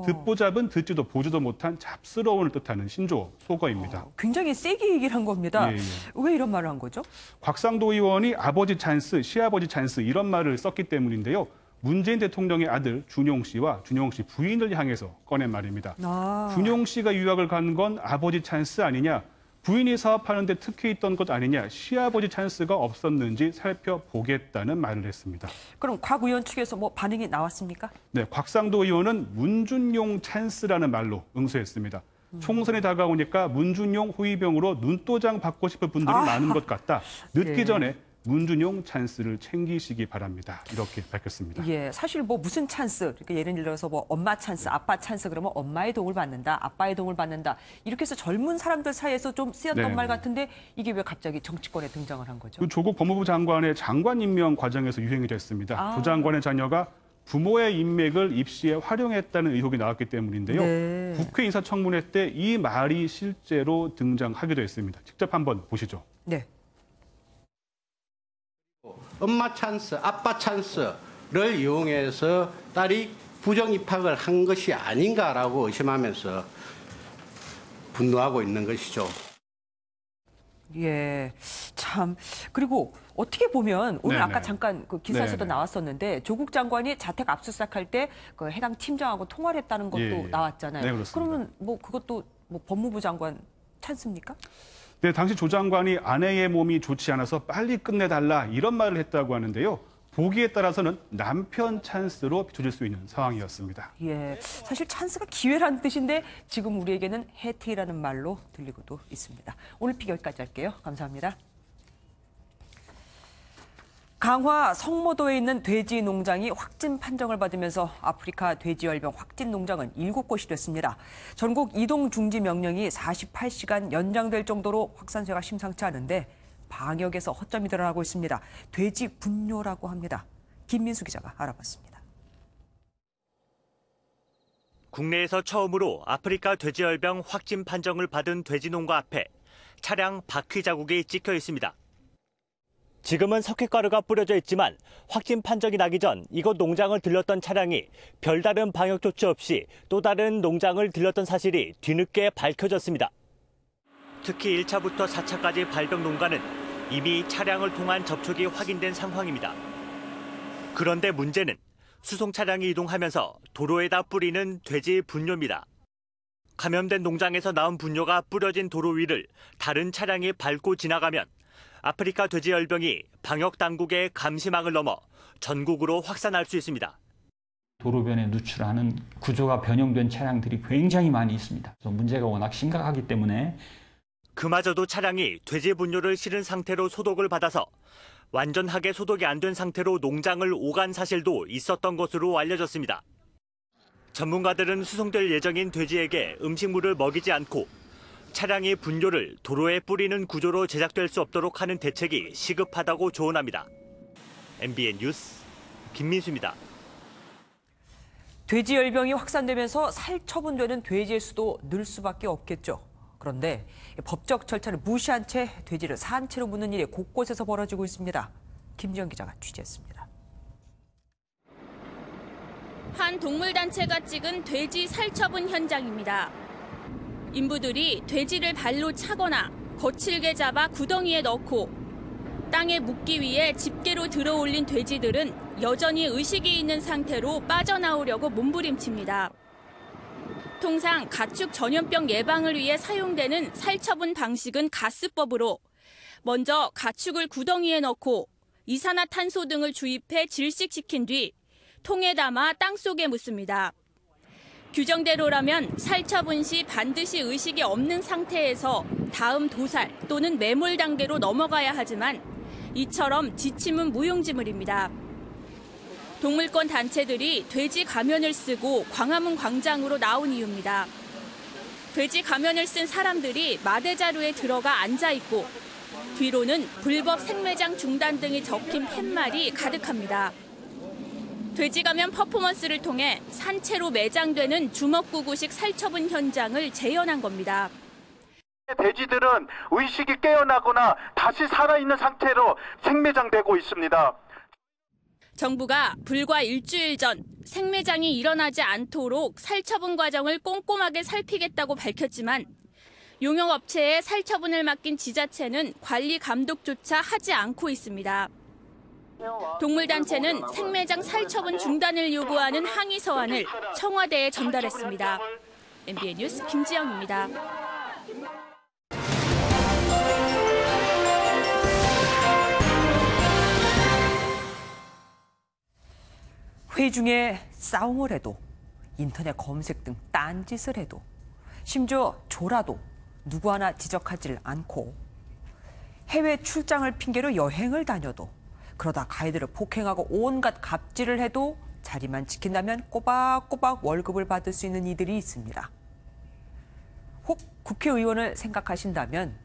듣보잡은 듣지도 보지도 못한 잡스러움을 뜻하는 신조어, 속어입니다. 굉장히 세게 얘기를 한 겁니다. 예, 예. 왜 이런 말을 한 거죠? 곽상도 의원이 아버지 찬스, 시아버지 찬스 이런 말을 썼기 때문인데요. 문재인 대통령의 아들 준용 씨와 준용 씨 부인을 향해서 꺼낸 말입니다. 준용 씨가 유학을 간 건 아버지 찬스 아니냐? 부인이 사업하는데 특혜 있던 것 아니냐, 시아버지 찬스가 없었는지 살펴보겠다는 말을 했습니다. 그럼 곽 의원 측에서 뭐 반응이 나왔습니까? 네, 곽상도 의원은 문준용 찬스라는 말로 응수했습니다. 총선이 다가오니까 문준용 호위병으로 눈도장 받고 싶은 분들이 많은 것 같다. 늦기 예. 전에 문준용 찬스를 챙기시기 바랍니다. 이렇게 밝혔습니다. 예, 사실 뭐 무슨 찬스, 그러니까 예를 들어서 뭐 엄마 찬스, 아빠 찬스 그러면 엄마의 도움을 받는다, 아빠의 도움을 받는다 이렇게 해서 젊은 사람들 사이에서 좀 쓰였던 네. 말 같은데 이게 왜 갑자기 정치권에 등장을 한 거죠? 그 조국 법무부 장관의 장관 임명 과정에서 유행이 됐습니다. 부 장관의 자녀가 부모의 인맥을 입시에 활용했다는 의혹이 나왔기 때문인데요. 네. 국회 인사청문회 때 이 말이 실제로 등장하기도 했습니다. 직접 한번 보시죠. 네. 엄마 찬스, 아빠 찬스를 이용해서 딸이 부정 입학을 한 것이 아닌가라고 의심하면서 분노하고 있는 것이죠. 예, 참 그리고 어떻게 보면 오늘 네네. 아까 잠깐 그 기사에서도 네네. 나왔었는데 조국 장관이 자택 압수수색할 때 그 해당 팀장하고 통화를 했다는 것도 예, 예. 나왔잖아요. 네, 그렇습니다. 그러면 뭐 그것도 뭐 법무부 장관 찬스입니까? 네, 당시 조 장관이 아내의 몸이 좋지 않아서 빨리 끝내달라 이런 말을 했다고 하는데요. 보기에 따라서는 남편 찬스로 비춰질 수 있는 상황이었습니다. 예, 사실 찬스가 기회라는 뜻인데 지금 우리에게는 혜택이라는 말로 들리고도 있습니다. 오늘 픽 여기까지 할게요. 감사합니다. 강화 성모도에 있는 돼지 농장이 확진 판정을 받으면서 아프리카 돼지열병 확진 농장은 7곳이 됐습니다. 전국 이동 중지 명령이 48시간 연장될 정도로 확산세가 심상치 않은데 방역에서 허점이 드러나고 있습니다. 돼지 분뇨라고 합니다. 김민수 기자가 알아봤습니다. 국내에서 처음으로 아프리카 돼지열병 확진 판정을 받은 돼지 농가 앞에 차량 바퀴 자국이 찍혀 있습니다. 지금은 석회가루가 뿌려져 있지만 확진 판정이 나기 전 이곳 농장을 들렀던 차량이 별다른 방역 조치 없이 또 다른 농장을 들렀던 사실이 뒤늦게 밝혀졌습니다. 특히 1차부터 4차까지 발병 농가는 이미 차량을 통한 접촉이 확인된 상황입니다. 그런데 문제는 수송 차량이 이동하면서 도로에다 뿌리는 돼지 분뇨입니다. 감염된 농장에서 나온 분뇨가 뿌려진 도로 위를 다른 차량이 밟고 지나가면 아프리카 돼지열병이 방역 당국의 감시망을 넘어 전국으로 확산할 수 있습니다. 도로변에 누출하는 구조가 변형된 차량들이 굉장히 많이 있습니다. 그래서 문제가 워낙 심각하기 때문에 그마저도 차량이 돼지 분뇨를 실은 상태로 소독을 받아서 완전하게 소독이 안 된 상태로 농장을 오간 사실도 있었던 것으로 알려졌습니다. 전문가들은 수송될 예정인 돼지에게 음식물을 먹이지 않고 차량이 분뇨를 도로에 뿌리는 구조로 제작될 수 없도록 하는 대책이 시급하다고 조언합니다. MBN 뉴스 김민수입니다. 돼지열병이 확산되면서 살처분되는 돼지의 수도 늘 수밖에 없겠죠. 그런데 법적 절차를 무시한 채 돼지를 산채로 묻는 일이 곳곳에서 벌어지고 있습니다. 김지영 기자가 취재했습니다. 한 동물단체가 찍은 돼지 살처분 현장입니다. 인부들이 돼지를 발로 차거나 거칠게 잡아 구덩이에 넣고 땅에 묻기 위해 집게로 들어올린 돼지들은 여전히 의식이 있는 상태로 빠져나오려고 몸부림칩니다. 통상 가축 전염병 예방을 위해 사용되는 살처분 방식은 가스법으로 먼저 가축을 구덩이에 넣고 이산화탄소 등을 주입해 질식시킨 뒤 통에 담아 땅속에 묻습니다. 규정대로라면 살처분 시 반드시 의식이 없는 상태에서 다음 도살 또는 매몰 단계로 넘어가야 하지만 이처럼 지침은 무용지물입니다. 동물권 단체들이 돼지 가면을 쓰고 광화문 광장으로 나온 이유입니다. 돼지 가면을 쓴 사람들이 마대자루에 들어가 앉아있고 뒤로는 불법 생매장 중단 등이 적힌 팻말이 가득합니다. 돼지 가면 퍼포먼스를 통해 산채로 매장되는 주먹구구식 살처분 현장을 재현한 겁니다. 돼지들은 의식이 깨어나거나 다시 살아있는 상태로 생매장되고 있습니다. 정부가 불과 일주일 전 생매장이 일어나지 않도록 살처분 과정을 꼼꼼하게 살피겠다고 밝혔지만 용역업체에 살처분을 맡긴 지자체는 관리 감독조차 하지 않고 있습니다. 동물단체는 생매장 살처분 중단을 요구하는 항의 서한을 청와대에 전달했습니다. MBN 뉴스 김지영입니다. 회의 중에 싸움을 해도 인터넷 검색 등 딴짓을 해도 심지어 졸아도 누구 하나 지적하질 않고 해외 출장을 핑계로 여행을 다녀도 그러다 가이드를 폭행하고 온갖 갑질을 해도 자리만 지킨다면 꼬박꼬박 월급을 받을 수 있는 이들이 있습니다. 혹 국회의원을 생각하신다면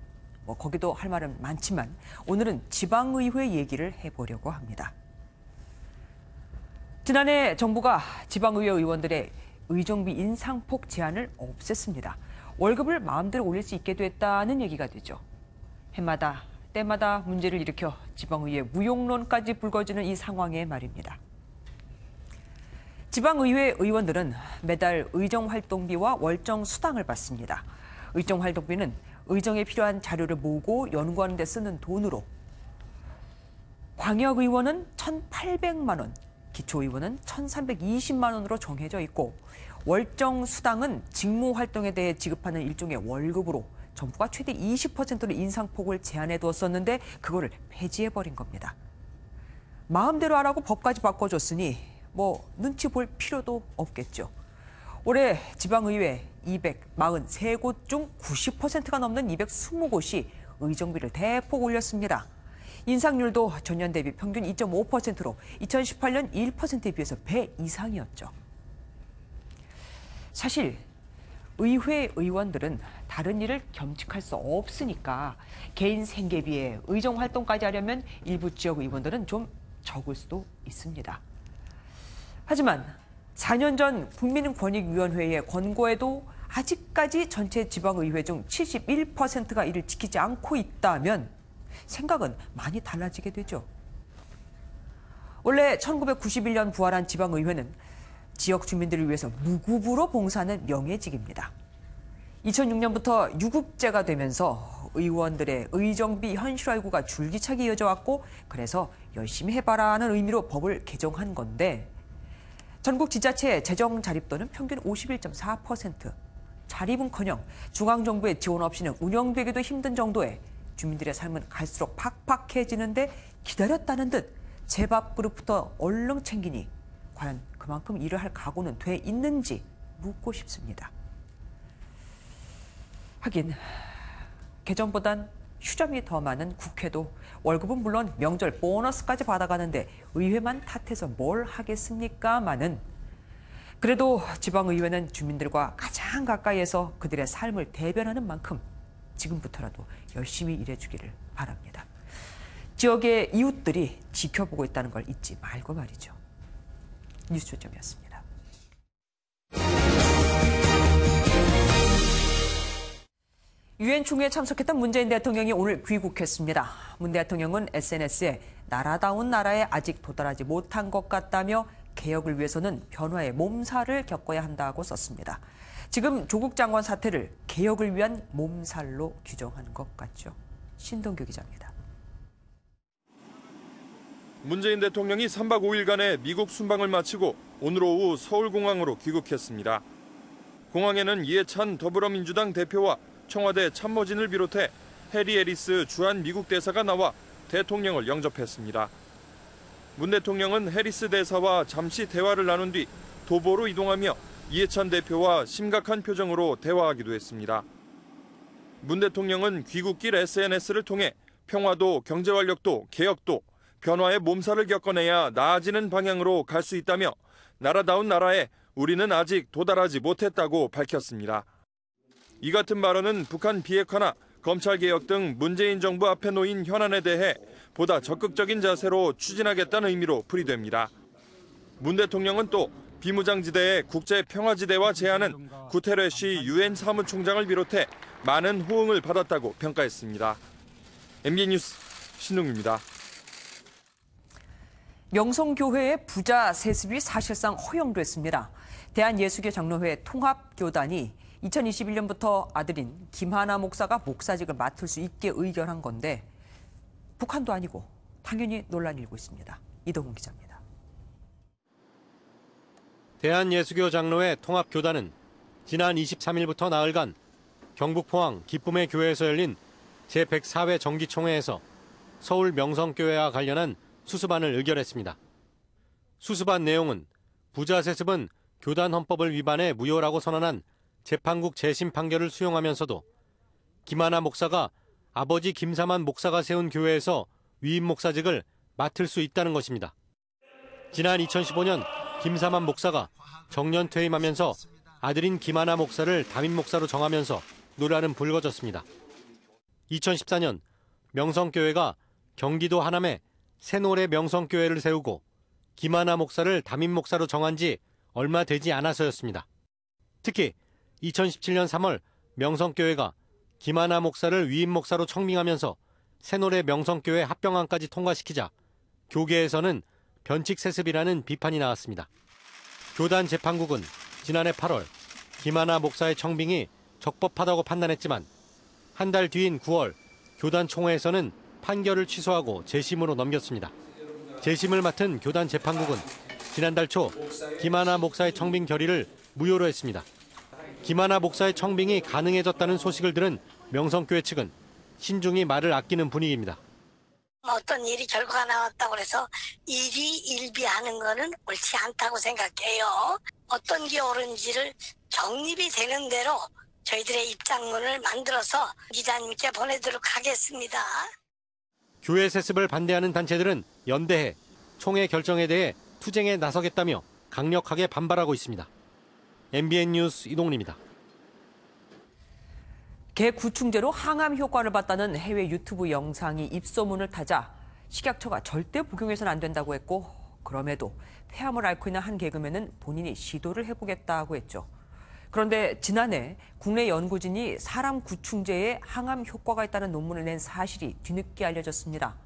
거기도 할 말은 많지만 오늘은 지방의회 얘기를 해보려고 합니다. 지난해 정부가 지방의회 의원들의 의정비 인상폭 제한을 없앴습니다. 월급을 마음대로 올릴 수 있게 됐다는 얘기가 되죠. 해마다 때마다 문제를 일으켜 지방의회 무용론까지 불거지는 이 상황에 말입니다. 지방의회 의원들은 매달 의정활동비와 월정 수당을 받습니다. 의정활동비는 의정에 필요한 자료를 모으고 연구하는 데 쓰는 돈으로 광역의원은 1,800만 원, 기초의원은 1,320만 원으로 정해져 있고 월정 수당은 직무 활동에 대해 지급하는 일종의 월급으로 정부가 최대 20%로 인상폭을 제한해 두었었는데 그거를 폐지해버린 겁니다. 마음대로 하라고 법까지 바꿔줬으니 눈치 볼 필요도 없겠죠. 올해 지방의회 243곳 중 90%가 넘는 220곳이 의정비를 대폭 올렸습니다. 인상률도 전년 대비 평균 2.5%로 2018년 1%에 비해서 배 이상이었죠. 사실 의회 의원들은 다른 일을 겸직할 수 없으니까 개인 생계비에 의정 활동까지 하려면 일부 지역 의원들은 좀 적을 수도 있습니다. 하지만 4년 전 국민권익위원회의 권고에도 아직까지 전체 지방의회 중 71%가 이를 지키지 않고 있다면 생각은 많이 달라지게 되죠. 원래 1991년 부활한 지방의회는 지역 주민들을 위해서 무급으로 봉사하는 명예직입니다. 2006년부터 유급제가 되면서 의원들의 의정비 현실화 요구가 줄기차게 이어져 왔고 그래서 열심히 해봐라는 의미로 법을 개정한 건데 전국 지자체 재정 자립도는 평균 51.4%, 자립은커녕 중앙정부의 지원 없이는 운영되기도 힘든 정도에 주민들의 삶은 갈수록 팍팍해지는데 기다렸다는 듯 제 밥그릇부터 얼른 챙기니 과연 그만큼 일을 할 각오는 돼 있는지 묻고 싶습니다. 하긴 개정보단 휴점이 더 많은 국회도 월급은 물론 명절 보너스까지 받아가는데 의회만 탓해서 뭘 하겠습니까마는 그래도 지방의회는 주민들과 가장 가까이에서 그들의 삶을 대변하는 만큼 지금부터라도 열심히 일해주기를 바랍니다. 지역의 이웃들이 지켜보고 있다는 걸 잊지 말고 말이죠. 뉴스 초점이었습니다. 유엔 총회에 참석했던 문재인 대통령이 오늘 귀국했습니다. 문 대통령은 SNS에 나라다운 나라에 아직 도달하지 못한 것 같다며 개혁을 위해서는 변화의 몸살을 겪어야 한다고 썼습니다. 지금 조국 장관 사태를 개혁을 위한 몸살로 규정하는 것 같죠. 신동규 기자입니다. 문재인 대통령이 3박 5일간의 미국 순방을 마치고 오늘 오후 서울공항으로 귀국했습니다. 공항에는 이해찬 더불어민주당 대표와 청와대 참모진을 비롯해 해리 해리스 주한 미국 대사가 나와 대통령을 영접했습니다. 문 대통령은 해리스 대사와 잠시 대화를 나눈 뒤 도보로 이동하며 이해찬 대표와 심각한 표정으로 대화하기도 했습니다. 문 대통령은 귀국길 SNS를 통해 평화도 경제활력도 개혁도 변화의 몸살을 겪어내야 나아지는 방향으로 갈 수 있다며 나라다운 나라에 우리는 아직 도달하지 못했다고 밝혔습니다. 이 같은 발언은 북한 비핵화나 검찰개혁 등 문재인 정부 앞에 놓인 현안에 대해 보다 적극적인 자세로 추진하겠다는 의미로 풀이됩니다. 문 대통령은 또 비무장지대의 국제평화지대화 제안은 구테레시 유엔 사무총장을 비롯해 많은 호응을 받았다고 평가했습니다. MBN 뉴스 신동규입니다. 명성교회의 부자 세습이 사실상 허용됐습니다. 대한예수교 장로회 통합교단이 2021년부터 아들인 김하나 목사가 목사직을 맡을 수 있게 의결한 건데 북한도 아니고 당연히 논란이 일고 있습니다. 이동훈 기자입니다. 대한예수교 장로회 통합교단은 지난 23일부터 나흘간 경북 포항 기쁨의 교회에서 열린 제104회 정기총회에서 서울 명성교회와 관련한 수습안을 의결했습니다. 수습안 내용은 부자 세습은 교단 헌법을 위반해 무효라고 선언한 재판국 재심 판결을 수용하면서도 김하나 목사가 아버지 김사만 목사가 세운 교회에서 위임 목사직을 맡을 수 있다는 것입니다. 지난 2015년 김사만 목사가 정년 퇴임하면서 아들인 김하나 목사를 담임 목사로 정하면서 논란은 불거졌습니다. 2014년 명성교회가 경기도 하남에 새노래 명성교회를 세우고 김하나 목사를 담임 목사로 정한 지 얼마 되지 않아서였습니다. 특히 2017년 3월 명성교회가 김하나 목사를 위임 목사로 청빙하면서 새노래 명성교회 합병안까지 통과시키자 교계에서는 변칙세습이라는 비판이 나왔습니다. 교단 재판국은 지난해 8월 김하나 목사의 청빙이 적법하다고 판단했지만 한 달 뒤인 9월 교단 총회에서는 판결을 취소하고 재심으로 넘겼습니다. 재심을 맡은 교단 재판국은 지난달 초 김하나 목사의 청빙 결의를 무효로 했습니다. 김하나 목사의 청빙이 가능해졌다는 소식을 들은 명성교회 측은 신중히 말을 아끼는 분위기입니다. 어떤 일이 결과가 나왔다고 해서 일이 일비하는 거는 옳지 않다고 생각해요. 어떤 게 옳은지를 정립이 되는 대로 저희들의 입장문을 만들어서 기자님께 보내도록 하겠습니다. 교회 세습을 반대하는 단체들은 연대해 총회 결정에 대해 투쟁에 나서겠다며 강력하게 반발하고 있습니다. MBN 뉴스 이동훈입니다. 개 구충제로 항암 효과를 봤다는 해외 유튜브 영상이 입소문을 타자 식약처가 절대 복용해서는 안 된다고 했고 그럼에도 폐암을 앓고 있는 한 개그맨은 본인이 시도를 해보겠다고 했죠. 그런데 지난해 국내 연구진이 사람 구충제에 항암 효과가 있다는 논문을 낸 사실이 뒤늦게 알려졌습니다.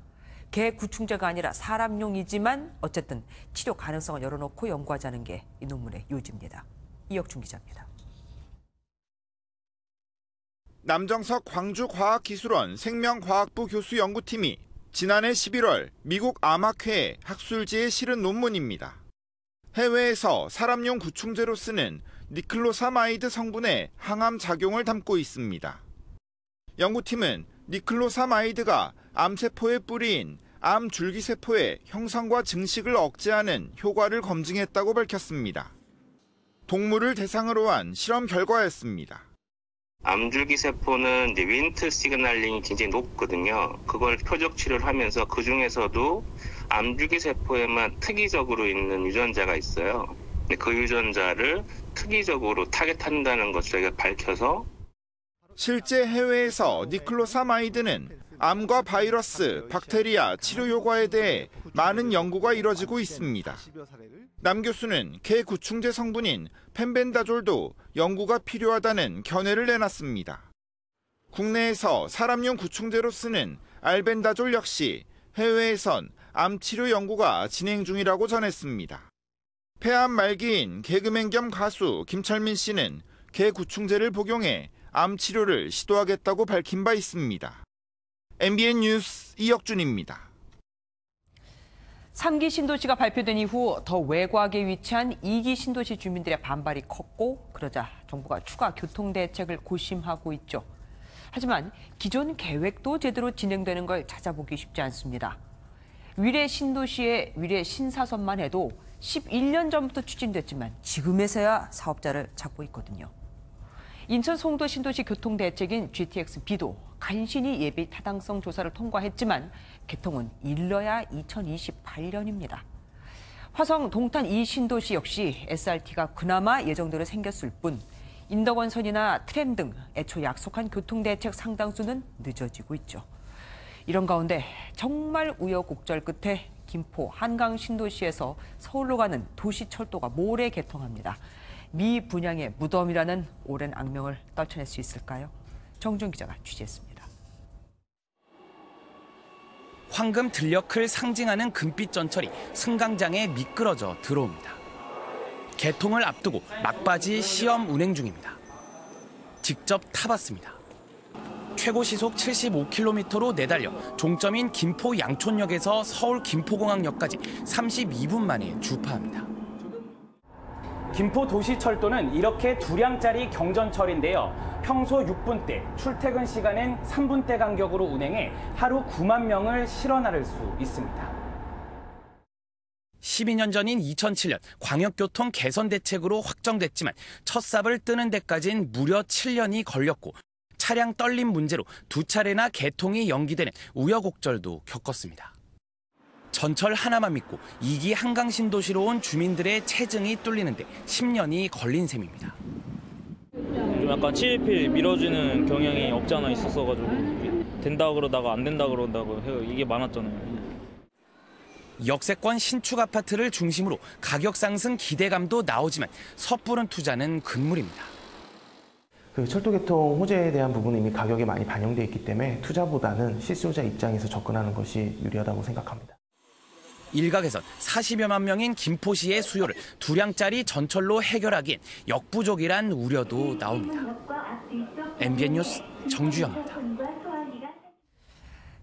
개 구충제가 아니라 사람용이지만 어쨌든 치료 가능성을 열어놓고 연구하자는 게 이 논문의 요지입니다. 이혁준 기자입니다. 남정석 광주과학기술원 생명과학부 교수 연구팀이 지난해 11월 미국 암학회에 학술지에 실은 논문입니다. 해외에서 사람용 구충제로 쓰는 니클로사마이드 성분의 항암 작용을 담고 있습니다. 연구팀은 니클로사마이드가 암세포의 뿌리인 암 줄기세포의 형성과 증식을 억제하는 효과를 검증했다고 밝혔습니다. 동물을 대상으로 한 실험 결과였습니다. 암줄기세포는 이제 윈트 시그널링이 굉장히 높거든요. 그걸 표적 치료를 하면서 그 중에서도 암줄기세포에만 특이적으로 있는 유전자가 있어요. 그 유전자를 특이적으로 타겟한다는 것을 저희가 밝혀서 실제 해외에서 니클로사마이드는 암과 바이러스, 박테리아 치료 효과에 대해 많은 연구가 이뤄지고 있습니다. 남 교수는 개 구충제 성분인 펜벤다졸도 연구가 필요하다는 견해를 내놨습니다. 국내에서 사람용 구충제로 쓰는 알벤다졸 역시 해외에선 암 치료 연구가 진행 중이라고 전했습니다. 폐암 말기인 개그맨 겸 가수 김철민 씨는 개 구충제를 복용해 암 치료를 시도하겠다고 밝힌 바 있습니다. MBN 뉴스 이혁준입니다. 3기 신도시가 발표된 이후 더 외곽에 위치한 2기 신도시 주민들의 반발이 컸고 그러자 정부가 추가 교통대책을 고심하고 있죠. 하지만 기존 계획도 제대로 진행되는 걸 찾아보기 쉽지 않습니다. 위례 신도시의 위례 신사선만 해도 11년 전부터 추진됐지만 지금에서야 사업자를 찾고 있거든요. 인천 송도 신도시 교통대책인 GTX-B도 간신히 예비 타당성 조사를 통과했지만 개통은 일러야 2028년입니다. 화성 동탄 2신도시 역시 SRT가 그나마 예정대로 생겼을 뿐 인덕원선이나 트램 등 애초 약속한 교통대책 상당수는 늦어지고 있죠. 이런 가운데 정말 우여곡절 끝에 김포 한강 신도시에서 서울로 가는 도시철도가 모레 개통합니다. 미분양의 무덤이라는 오랜 악명을 떨쳐낼 수 있을까요? 정준 기자가 취재했습니다. 황금 들녘을 상징하는 금빛 전철이 승강장에 미끄러져 들어옵니다. 개통을 앞두고 막바지 시험 운행 중입니다. 직접 타봤습니다. 최고 시속 75km로 내달려 종점인 김포 양촌역에서 서울 김포공항역까지 32분 만에 주파합니다. 김포 도시철도는 이렇게 2량짜리 경전철인데요. 평소 6분대, 출퇴근 시간엔 3분대 간격으로 운행해 하루 9만 명을 실어 나를 수 있습니다. 12년 전인 2007년 광역교통 개선 대책으로 확정됐지만 첫 삽을 뜨는 데까지는 무려 7년이 걸렸고 차량 떨림 문제로 2차례나 개통이 연기되는 우여곡절도 겪었습니다. 전철 하나만 믿고 2기 한강 신도시로 온 주민들의 체증이 뚫리는데 10년이 걸린 셈입니다. 좀 약간 치일필 미뤄지는 경향이 없지 않아 있었어가지고 된다 그러다가 안 된다 그런다고 해요. 이게 많았잖아요. 역세권 신축 아파트를 중심으로 가격 상승 기대감도 나오지만 섣부른 투자는 금물입니다. 그 철도 개통 호재에 대한 부분은 이미 가격에 많이 반영되어 있기 때문에 투자보다는 실수요자 입장에서 접근하는 것이 유리하다고 생각합니다. 일각에선 40여만 명인 김포시의 수요를 2량짜리 전철로 해결하기엔 역부족이란 우려도 나옵니다. MBN 뉴스 정주영입니다.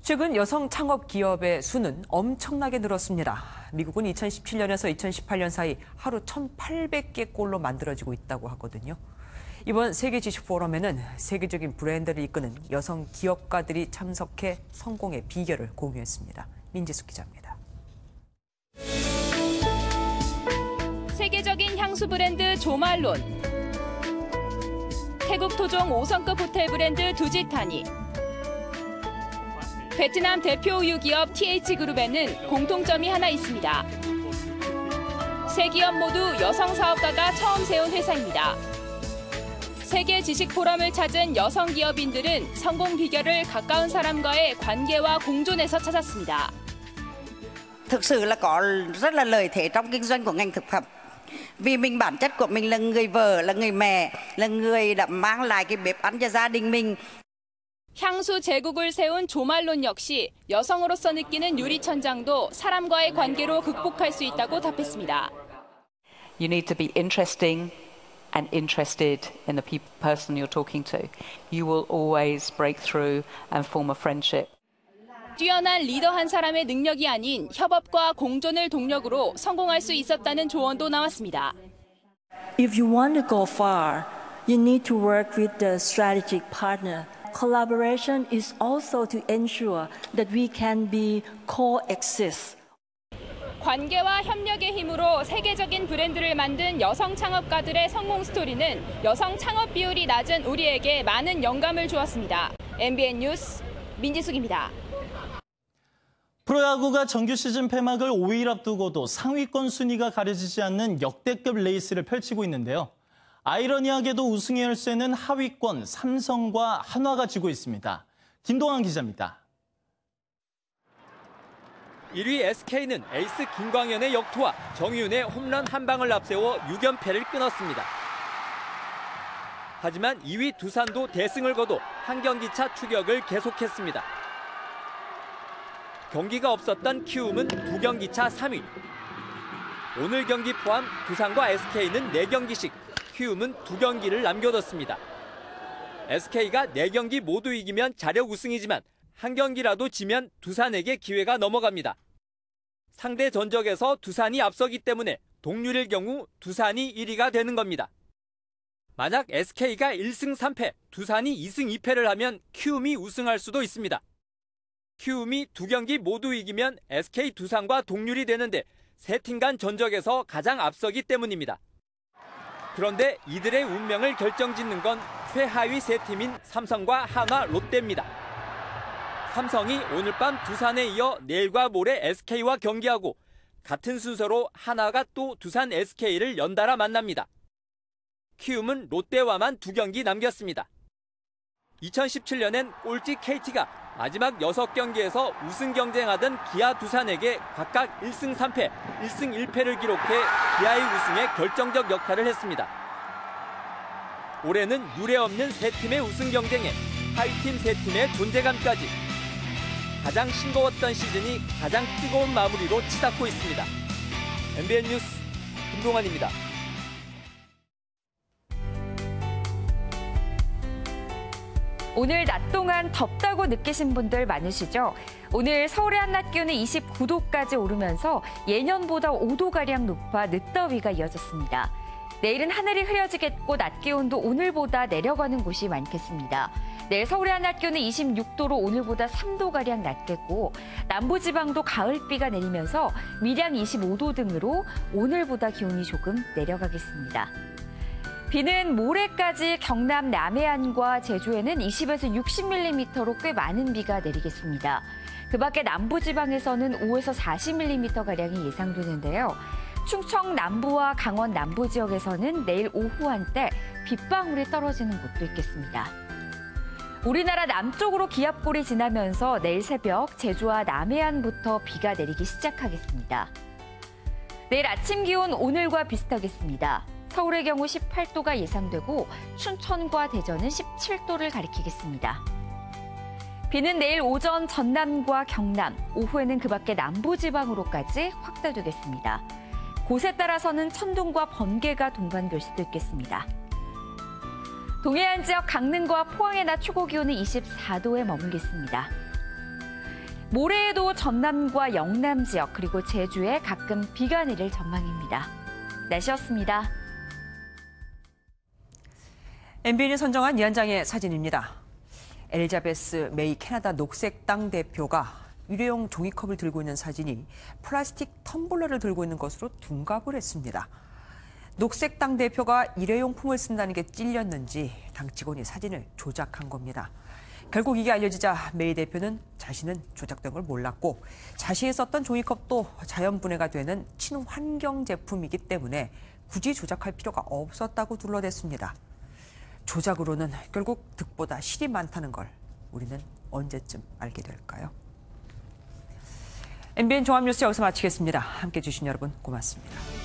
최근 여성 창업 기업의 수는 엄청나게 늘었습니다. 미국은 2017년에서 2018년 사이 하루 1,800개 꼴로 만들어지고 있다고 하거든요. 이번 세계 지식 포럼에는 세계적인 브랜드를 이끄는 여성 기업가들이 참석해 성공의 비결을 공유했습니다. 민지숙 기자입니다. 세계적인 향수 브랜드 조말론, 태국 토종 5성급 호텔 브랜드 두지타니, 베트남 대표 우유 기업 TH그룹에는 공통점이 하나 있습니다. 세 기업 모두 여성 사업가가 처음 세운 회사입니다. 세계 지식 포럼을 찾은 여성 기업인들은 성공 비결을 가까운 사람과의 관계와 공존에서 찾았습니다. Thực sự là có rất là lợi thế trong kinh doanh của ngành thực phẩm. Vì mình bản chất của mình là người vợ, là người mẹ, là người đã mang lại cái bếp ăn cho gia đình mình. 향수 제국을 세운 조말론 역시 여성으로서 느끼는 유리천장도 사람과의 관계로 극복할 수 있다고 답했습니다. You need to be interesting and interested in the person you're talking to. You will always break through and form a friendship. 뛰어난 리더 한 사람의 능력이 아닌 협업과 공존을 동력으로 성공할 수 있었다는 조언도 나왔습니다. If you want to go far, you need to work with the strategic partner. Collaboration is also to ensure that we can be coexist. 관계와 협력의 힘으로 세계적인 브랜드를 만든 여성 창업가들의 성공 스토리는 여성 창업 비율이 낮은 우리에게 많은 영감을 주었습니다. MBN 뉴스 민지숙입니다. 프로야구가 정규 시즌 폐막을 5일 앞두고도 상위권 순위가 가려지지 않는 역대급 레이스를 펼치고 있는데요. 아이러니하게도 우승의 열쇠는 하위권 삼성과 한화가 쥐고 있습니다. 김동환 기자입니다. 1위 SK는 에이스 김광현의 역투와 정윤의 홈런 한 방을 앞세워 6연패를 끊었습니다. 하지만 2위 두산도 대승을 거둬 한 경기차 추격을 계속했습니다. 경기가 없었던 키움은 2경기차 3위. 오늘 경기 포함 두산과 SK는 4경기씩, 키움은 2경기를 남겨뒀습니다. SK가 4경기 모두 이기면 자력 우승이지만 한 경기라도 지면 두산에게 기회가 넘어갑니다. 상대 전적에서 두산이 앞서기 때문에 동률일 경우 두산이 1위가 되는 겁니다. 만약 SK가 1승 3패, 두산이 2승 2패를 하면 키움이 우승할 수도 있습니다. 키움이 2경기 모두 이기면 SK 두산과 동률이 되는데 세 팀 간 전적에서 가장 앞서기 때문입니다. 그런데 이들의 운명을 결정짓는 건 최하위 세 팀인 삼성과 한화, 롯데입니다. 삼성이 오늘 밤 두산에 이어 내일과 모레 SK와 경기하고 같은 순서로 한화가 또 두산 SK를 연달아 만납니다. 키움은 롯데와만 2경기 남겼습니다. 2017년엔 꼴찌 KT가 마지막 6경기에서 우승 경쟁하던 기아 두산에게 각각 1승 3패, 1승 1패를 기록해 기아의 우승에 결정적 역할을 했습니다. 올해는 유례없는 세 팀의 우승 경쟁에 하위팀 세 팀의 존재감까지 가장 싱거웠던 시즌이 가장 뜨거운 마무리로 치닫고 있습니다. MBN 뉴스 김동환입니다. 오늘 낮 동안 덥다고 느끼신 분들 많으시죠? 오늘 서울의 한낮 기온은 29도까지 오르면서 예년보다 5도가량 높아 늦더위가 이어졌습니다. 내일은 하늘이 흐려지겠고 낮 기온도 오늘보다 내려가는 곳이 많겠습니다. 내일 서울의 한낮 기온은 26도로 오늘보다 3도가량 낮겠고 남부지방도 가을비가 내리면서 밀양 25도 등으로 오늘보다 기온이 조금 내려가겠습니다. 비는 모레까지 경남 남해안과 제주에는 20에서 60mm로 꽤 많은 비가 내리겠습니다. 그 밖에 남부지방에서는 5에서 40mm가량이 예상되는데요. 충청 남부와 강원 남부 지역에서는 내일 오후 한때 빗방울이 떨어지는 곳도 있겠습니다. 우리나라 남쪽으로 기압골이 지나면서 내일 새벽 제주와 남해안부터 비가 내리기 시작하겠습니다. 내일 아침 기온 오늘과 비슷하겠습니다. 서울의 경우 18도가 예상되고 춘천과 대전은 17도를 가리키겠습니다. 비는 내일 오전 전남과 경남, 오후에는 그 밖에 남부지방으로까지 확대되겠습니다. 곳에 따라서는 천둥과 번개가 동반될 수도 있겠습니다. 동해안 지역 강릉과 포항의 낮 최고 기온은 24도에 머물겠습니다. 모레에도 전남과 영남 지역 그리고 제주에 가끔 비가 내릴 전망입니다. 날씨였습니다. MBN이 선정한 이 한 장의 사진입니다. 엘리자베스 메이 캐나다 녹색당 대표가 일회용 종이컵을 들고 있는 사진이 플라스틱 텀블러를 들고 있는 것으로 둔갑을 했습니다. 녹색당 대표가 일회용품을 쓴다는 게 찔렸는지 당 직원이 사진을 조작한 겁니다. 결국 이게 알려지자 메이 대표는 자신은 조작된 걸 몰랐고 자신이 썼던 종이컵도 자연분해가 되는 친환경 제품이기 때문에 굳이 조작할 필요가 없었다고 둘러댔습니다. 조작으로는 결국 득보다 실이 많다는 걸 우리는 언제쯤 알게 될까요? MBN 종합뉴스 여기서 마치겠습니다. 함께해 주신 여러분 고맙습니다.